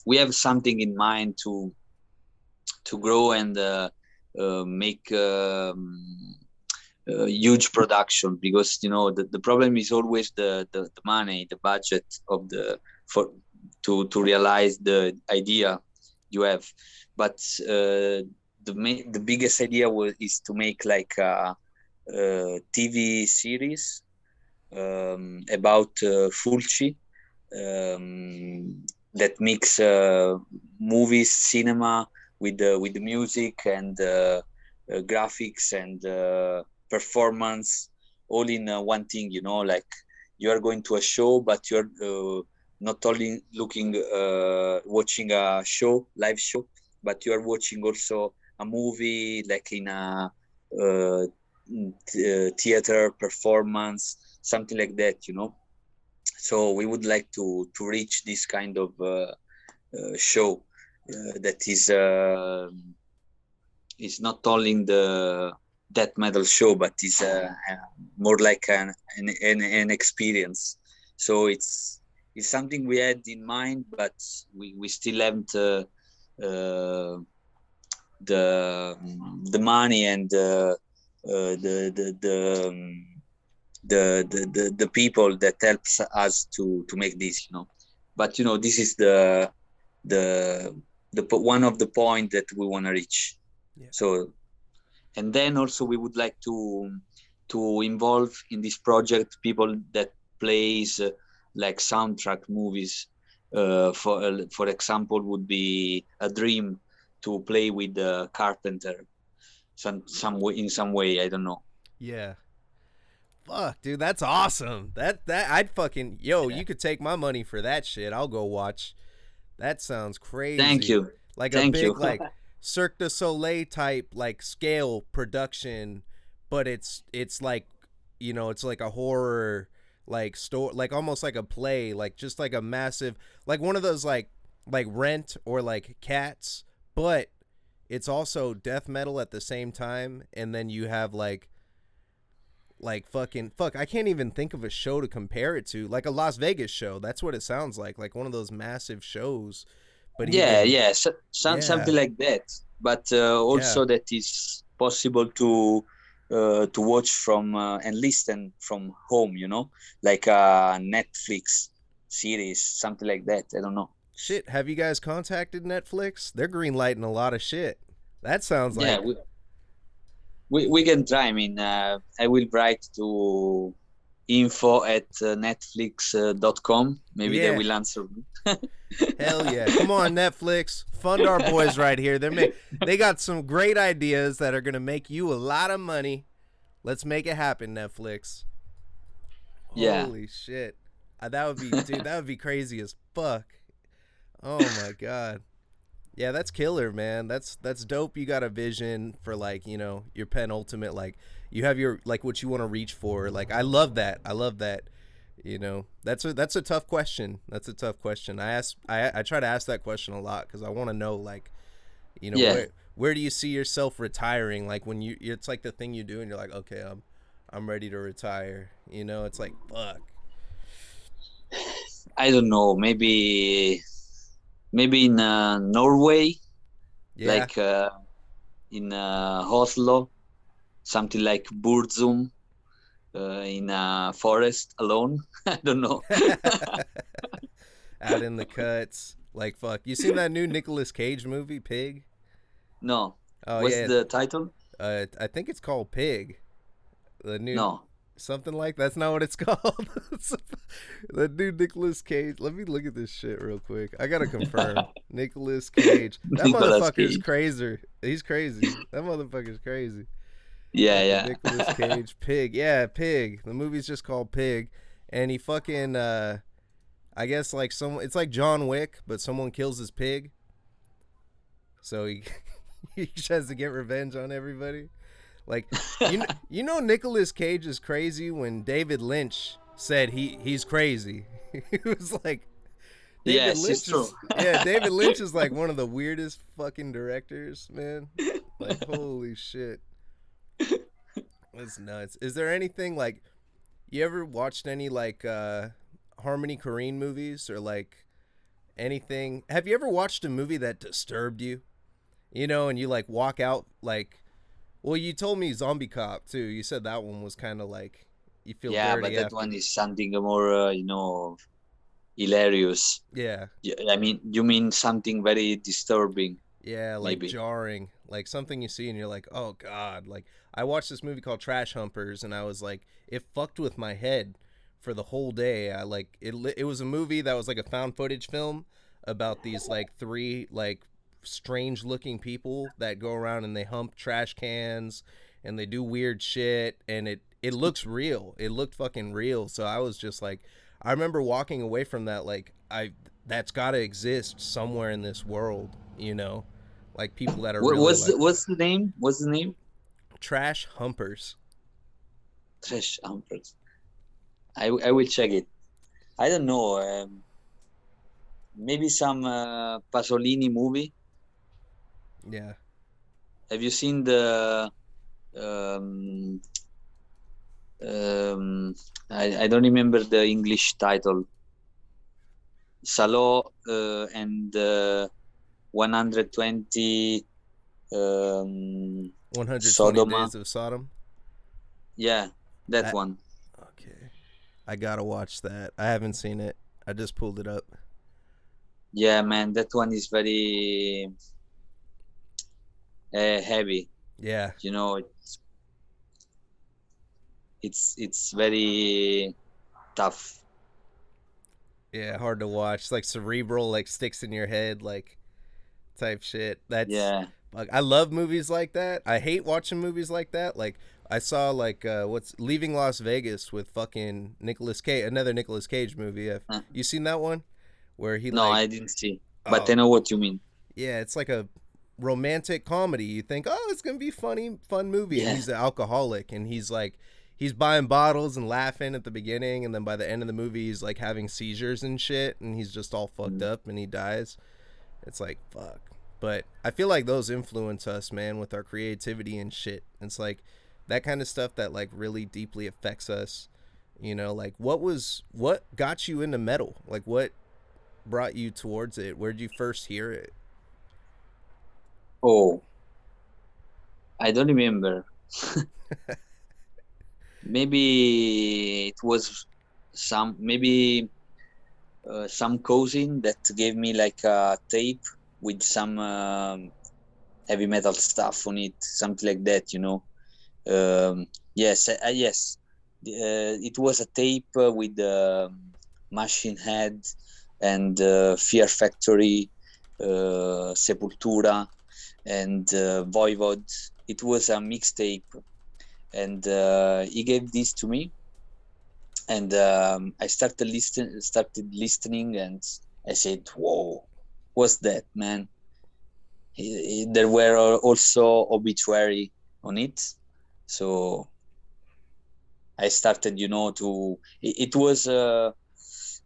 we have something in mind to grow and make huge production because you know the problem is always the money, the budget of the for to realize the idea you have. But the biggest idea is to make like a TV series about Fulci that mix movies, cinema with the music and graphics and performance, all in one thing. You know, like you are going to a show, but you're not only watching a show, live show, but you are watching also a movie, like in a theater performance, something like that. You know, so we would like to reach this kind of show that is not only in the death metal show, but is more like an experience. So it's something we had in mind, but we still haven't the the money and the people that helps us to make this, you know. But you know, this is the one of the point that we want to reach. Yeah. So, and then also we would like to involve in this project people that plays like soundtrack movies. For example, would be a dream to play with the Carpenter some way, in some way, I don't know. Yeah. Fuck, dude, that's awesome. That I'd fucking, yo, Yeah. you could take my money for that shit. I'll go watch. That sounds Thank crazy. you. Like a Thank you. big like Cirque du Soleil type like scale production, but it's like, you know, it's like a horror like store, like almost like a play, like just like a massive, like one of those like Rent or like Cats, but it's also death metal at the same time. And then you have like fucking fuck, I can't even think of a show to compare it to. Like a Las Vegas show. That's what it sounds like one of those massive shows. But Yeah, even yeah, so, something yeah, like that. But yeah. also that is possible to watch from and listen from home. Like a Netflix series, something like that. I don't know. Shit, have you guys contacted Netflix? They're greenlighting a lot of shit. That sounds Yeah, like we can try. I mean, I will write to info@netflix.com. Maybe they yeah. will answer me. Hell yeah. Come on, Netflix. Fund our boys right here. They got some great ideas that are going to make you a lot of money. Let's make it happen, Netflix. Yeah. Holy shit. That would be, dude, that would be crazy as fuck. Oh my god. Yeah, that's killer, man. That's dope. You got a vision for like, you know, your penultimate, like you have your like what you want to reach for. Like I love that. I love that. You know, that's a tough question. That's a tough question. I try to ask that question a lot because I want to know like, you know, Yeah. where do you see yourself retiring? Like when you it's like the thing you do and you're like, okay, I'm ready to retire. You know, it's like fuck. I don't know. Maybe in Norway, Yeah. like in Oslo, something like Burzum, in a forest alone. I don't know. Out in the cuts. Like fuck. You seen that new Nicolas Cage movie, Pig? No. Oh What's yeah. the title? I think it's called Pig. The new No. something like that's not what it's called. The new Nicolas Cage. Let me look at this shit real quick. I gotta confirm. Nicolas Cage. That Nicolas motherfucker's Cage. crazy. He's crazy. That motherfucker's crazy. Yeah, Fucking Nicolas yeah. Cage. Pig. Yeah, Pig. The movie's just called Pig. And he fucking I guess like some it's like John Wick, but someone kills his pig. So he he tries to get revenge on everybody. Like you know Nicolas Cage is crazy when David Lynch said he's crazy. He was like David Yes, it's Lynch true. is yeah, David Lynch is like one of the weirdest fucking directors, man. Like holy shit. That's nuts. Is there anything like you ever watched any like Harmony Korine movies or like anything? Have you ever watched a movie that disturbed you? You know, and you like walk out like well, you told me Zombie Cop too. You said that one was kind of like you feel Yeah, but dirty that one after. is something more, hilarious. Yeah. Yeah, I mean, you mean something very disturbing, Yeah, like maybe. jarring. Like something you see and you're like, "Oh god." Like I watched this movie called Trash Humpers and I was like it fucked with my head for the whole day. I like it was a movie that was like a found footage film about these like three like strange looking people that go around and they hump trash cans and they do weird shit and it looks real. It looked fucking real. So I was just like I remember walking away from that like I that's got to exist somewhere in this world, you know? Like people that are What, really what's like the, what's the name? What's the name? trash humpers. Trash Humpers. I will check it. I don't know. Maybe some Pasolini movie. Yeah. Have you seen the um, um, I don't remember the English title. Salo and 120 120 Sodoma. days of Sodom. Yeah, that I, one. okay. I got to watch that. I haven't seen it. I just pulled it up. Yeah, man, that one is very heavy. Yeah. You know, it's very tough. Yeah, hard to watch. It's like cerebral like sticks in your head like type shit. That's Yeah. like I love movies like that. I hate watching movies like that. Like I saw like what's Leaving Las Vegas with fucking Nicolas Cage, another Nicolas Cage movie. Have Uh, you seen that one where he no, like I didn't see, but I oh know what you mean. yeah, it's like a romantic comedy. You think, oh, it's gonna be funny, fun movie, and Yeah. he's an alcoholic, and he's like, he's buying bottles and laughing at the beginning, and then by the end of the movie, he's like having seizures and shit, and he's just all fucked Mm. up, and he dies. It's like fuck. But I feel like those influence us, man, with our creativity and shit. It's like that kind of stuff that like really deeply affects us. You know, like what got you into metal? Like what brought you towards it? Where did you first hear it? Oh, I don't remember. Maybe it was some cousin that gave me like a tape with some heavy metal stuff on it, something like that, you know. Yes, yes. It was a tape with Machine Head and Fear Factory, Sepultura, and Voivod. It was a mixtape, and he gave this to me, and I started listening, and I said, "Whoa, what's that, man?" There were also obituary on it, so I started, to. It was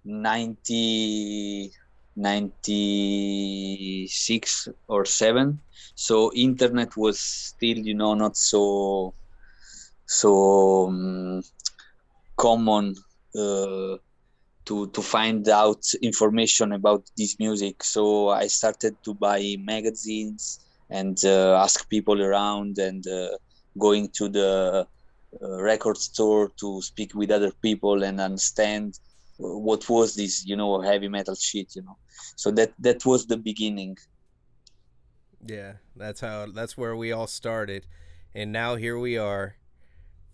90, 96 or 7, so internet was still, not so common uh, to find out information about this music. So I started to buy magazines and ask people around, and going to the record store to speak with other people and understand what was this, heavy metal shit. So that was the beginning. Yeah, that's where we all started. And now here we are,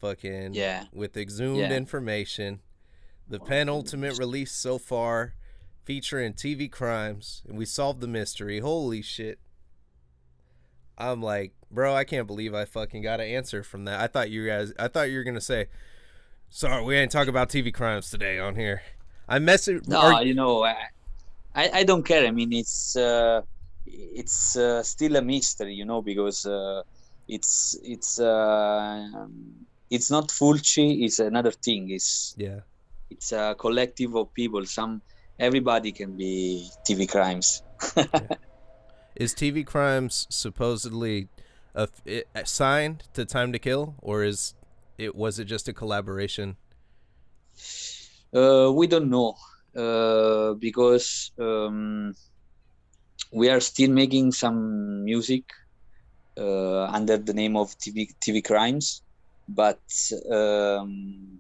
fucking Yeah, with exhumed yeah. information. The penultimate release so far, featuring TV crimes, and we solved the mystery. Holy shit. I'm like, bro, I can't believe I fucking got an answer from that. I thought you were gonna say, sorry, we ain't talking about TV crimes today on here. I messaged, No, I don't care. I mean, it's still a mystery, because it's not Fulci. It's another thing. yeah. It's a collective of people. Everybody can be TV crimes. Yeah. Is TV crimes supposedly signed to Time to Kill, or was it just a collaboration? We don't know, because we are still making some music under the name of TV Crimes, but um,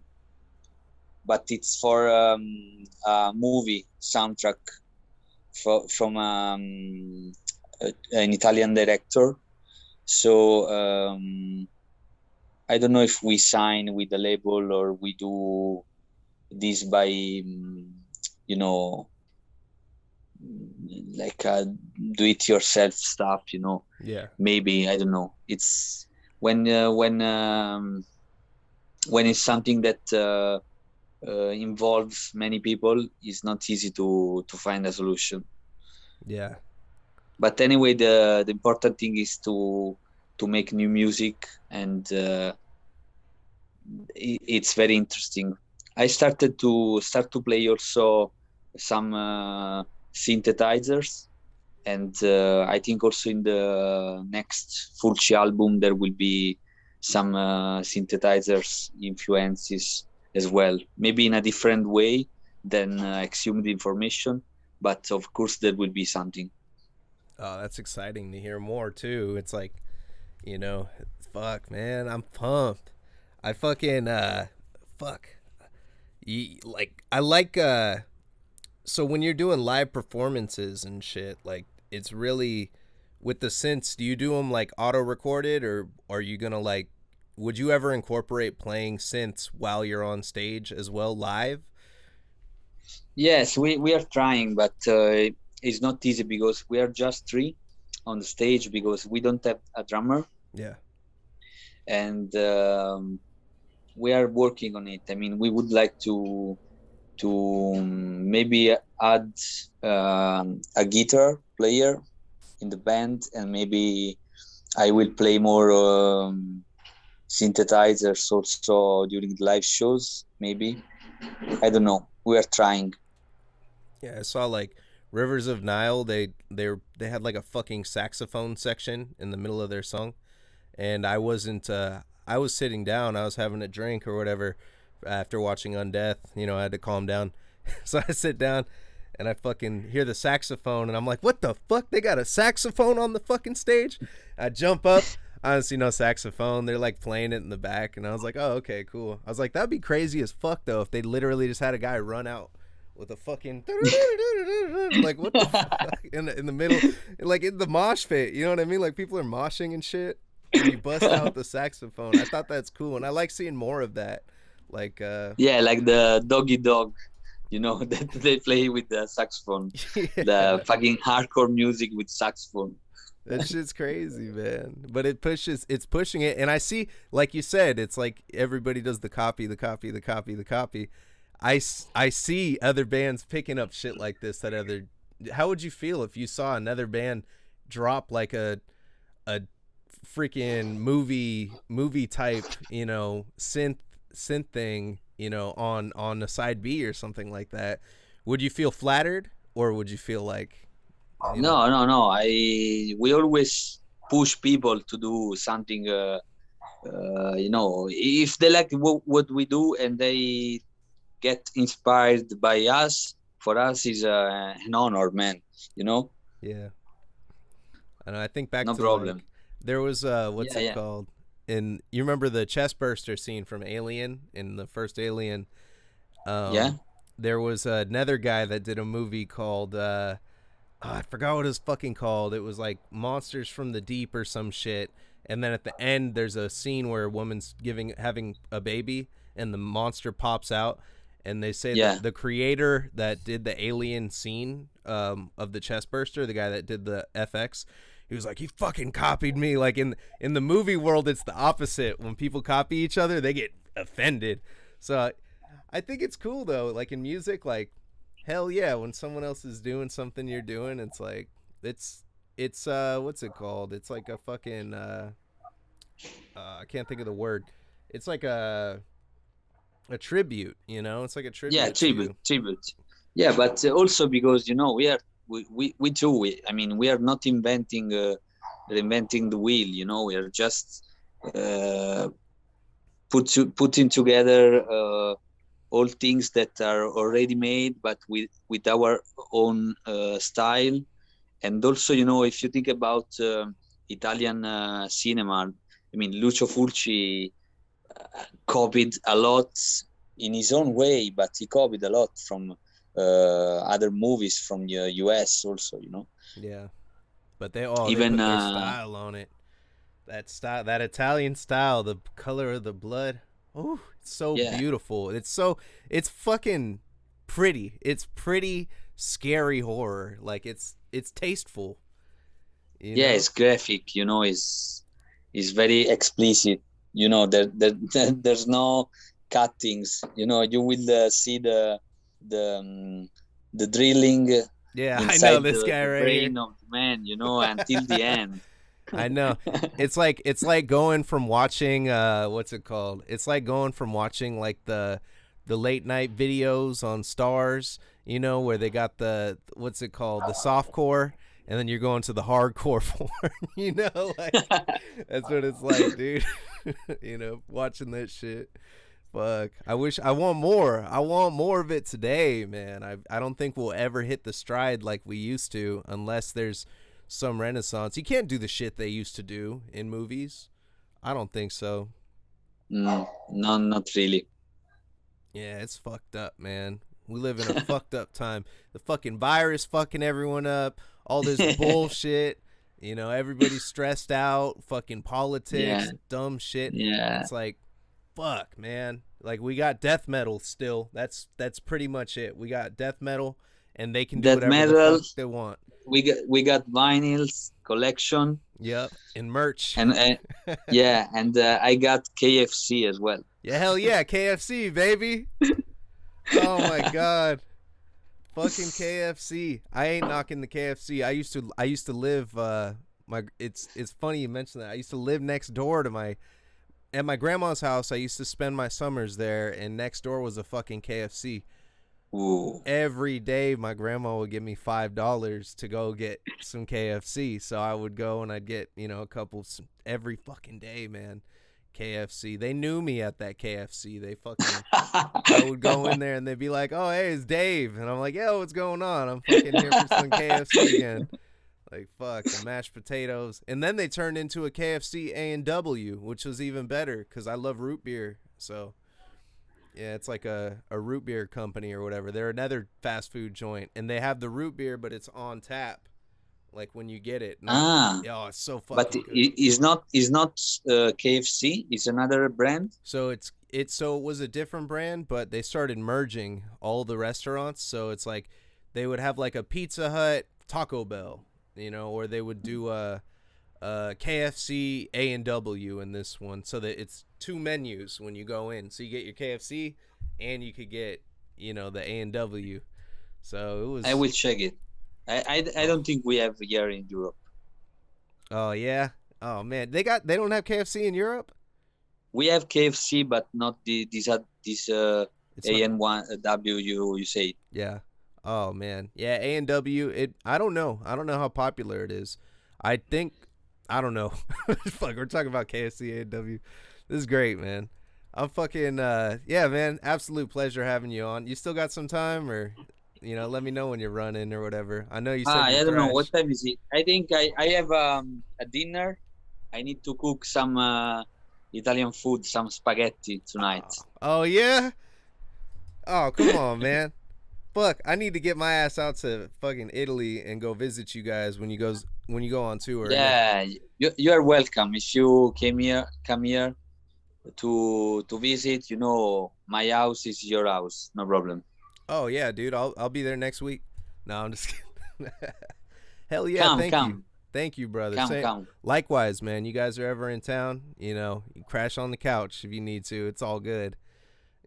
it's for a movie soundtrack from an Italian director. So I don't know if we sign with the label or we do this by, you know, like do-it-yourself stuff. Yeah. Maybe, I don't know. It's when uh, when um, when it's something that involves many people, it's not easy to find a solution. Yeah. But anyway, the important thing is to make new music, and it's very interesting. I started to play also some synthesizers, and I think also in the next Fulci album there will be some synthesizers influences as well. Maybe in a different way than exhumed information, but of course there will be something. Oh, that's exciting to hear more too. It's like, you know, fuck, man, I'm pumped. I fucking fuck. Like I like so when you're doing live performances and shit, like it's really with the synths, do you do them like auto recorded, or are you gonna like would you ever incorporate playing synths while you're on stage as well live? Yes, we are trying, but it's not easy because we are just three on the stage because we don't have a drummer, Yeah. and we are working on it. I mean, we would like to maybe add a guitar player in the band, and maybe I will play more synthesizers also during the live shows. Maybe, I don't know. We are trying. Yeah, I saw like Rivers of Nile. They had like a fucking saxophone section in the middle of their song, and I wasn't. I was sitting down. I was having a drink or whatever after watching Undeath. You know, I had to calm down, so I sit down. And I fucking hear the saxophone, and I'm like, "What the fuck? They got a saxophone on the fucking stage!" I jump up. I don't see no saxophone. They're like playing it in the back, and I was like, "Oh, okay, cool." I was like, "That'd be crazy as fuck though if they literally just had a guy run out with a fucking like what the fuck in the middle, like in the mosh pit. You know what I mean? Like people are moshing and shit, and you bust out the saxophone. I thought that's cool, and I like seeing more of that. Like, Yeah, like the Doggy Dog, that they play with the saxophone, the yeah, fucking hardcore music with saxophone. that shit's crazy, man. But it's pushing it, and I see, like you said, it's like everybody does the copy, the copy, the copy, the copy. I see other bands picking up shit like this. How would you feel if you saw another band drop like a freaking movie type, synth thing, on a side B or something like that? Would you feel flattered, or would you feel like, you know? No, no, no. We always push people to do something. If they like what we do and they get inspired by us, for us is an honor, man. You know, Yeah. And I think back no to like problem. there was what's Yeah, it yeah, called? And you remember the chest burster scene from Alien in the first Alien? yeah, Um there was another guy that did a movie called I forgot what it was fucking called. It was like Monsters from the Deep or some shit. And then at the end there's a scene where a woman's having a baby and the monster pops out, and they say yeah. that the creator that did the alien scene of the chest burster, the guy that did the FX, he was like, he fucking copied me. Like in the movie world, it's the opposite. When people copy each other, they get offended. So I think it's cool though. Like in music, like hell yeah, when someone else is doing something you're doing, it's like it's what's it called? It's like a fucking I can't think of the word. It's like a tribute, It's like a Yeah, tribute to tribute, you. tribute. Yeah, but also because we too. I mean, we are not reinventing the wheel. We are just uh, putting together all things that are already made, but with our own style. And also, if you think about Italian cinema, I mean, Lucio Fulci copied a lot in his own way, but he copied a lot from other movies from the US also, Yeah, but they Even put their style on it. That style, that Italian style, the color of the blood. Oh, it's so yeah, beautiful. It's fucking pretty. It's pretty scary horror. Like it's tasteful, you yeah, know? it's graphic, is very explicit. There's no cuttings. You will see the um, the drilling Yeah, I know inside this guy the right here. brain of the man, until the end. I know. It's like going from watching what's it called? It's like going from watching like the late night videos on Stars, where they got the what's it called? The softcore, and then you're going to the hardcore porn, like that's what it's like, dude. Watching that shit. Fuck. I want more. I want more of it today, man. I don't think we'll ever hit the stride like we used to unless there's some renaissance. You can't do the shit they used to do in movies. I don't think so. No, not really. Yeah, it's fucked up, man. We live in a fucked up time. The fucking virus fucking everyone up. All this bullshit. Everybody's stressed out. Fucking Yeah, politics, dumb shit. yeah. It's like, fuck, man. Like we got death metal still. That's pretty much it. We got death metal, and they can do Death whatever the metal. fuck they want. We got vinyls collection, Yep, and merch. and yeah, and I got KFC as well. Yeah, hell yeah, KFC, baby. Oh my god. Fucking KFC. I ain't knocking the KFC. I used to live my it's funny you mentioned that. I used to live next door to at my grandma's house, I used to spend my summers there, and next door was a fucking KFC. Ooh. Every day, my grandma would give me $5 to go get some KFC. So I would go and I'd get, a couple every fucking day, man. KFC. They knew me at that KFC. They fucking. I would go in there and they'd be like, "Oh, hey, it's Dave," and I'm like, "Yo, what's going on? I'm fucking here for some KFC again." Like, fuck, the mashed potatoes. And then they turned into a KFC A&W, which was even better because I love root beer. So, yeah, it's like a root beer company or whatever. They're another fast food joint. And they have the root beer, but it's on tap. Like when you get it. Not, Ah, oh, it's so but fucking good. is not KFC. It's another brand. So it was a different brand, but they started merging all the restaurants. So it's like they would have like a Pizza Hut, Taco Bell, or they would do KFC A&W in this one, so that it's two menus when you go in. So you get your KFC, and you could get the A&W. So it I was. will check it. I Oh, don't think we have here in Europe. oh yeah. Oh man, they don't have KFC in Europe. We have KFC, but not this It's not. AN1W you say. Yeah. Oh man. Yeah, A&W. I don't know. I don't know how popular it is. I think I don't know. Fuck, we're talking about KFC A&W. This is great, man. I'm fucking yeah, man. Absolute pleasure having you on. You still got some time, or let me know when you're running or whatever. I know you said you're I don't know what thrashed. time is it. I think I have a dinner. I need to cook some Italian food, some spaghetti tonight. Oh yeah. Oh, come on, man. Fuck, I need to get my ass out to fucking Italy and go visit you guys when you go on tour. And if Yeah, you are welcome. If you come here to visit, my house is your house. No problem. Oh yeah, dude, I'll be there next week. No, I'm just kidding. Hell yeah, Come, thank you, brother. come, Say come. likewise, man. You guys are ever in town, you crash on the couch if you need to. It's all good,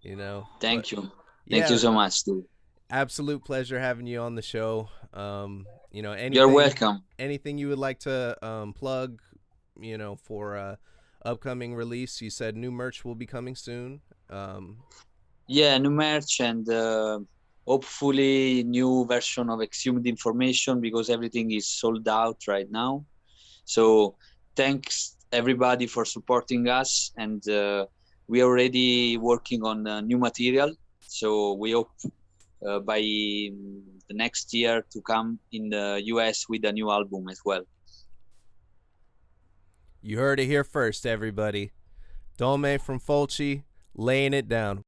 But Thank you. Thank you yeah, so much, too. absolute pleasure having you on the show. You're Anything welcome. anything you would like to plug, for upcoming release. You said new merch will be coming soon. Yeah, new merch and hopefully new version of Exhumed Information because everything is sold out right now. So thanks everybody for supporting us, and we are already working on new material. So we hope by the next year to come in the US with a new album as well. You heard it here first, everybody. Dome from Fulci laying it down.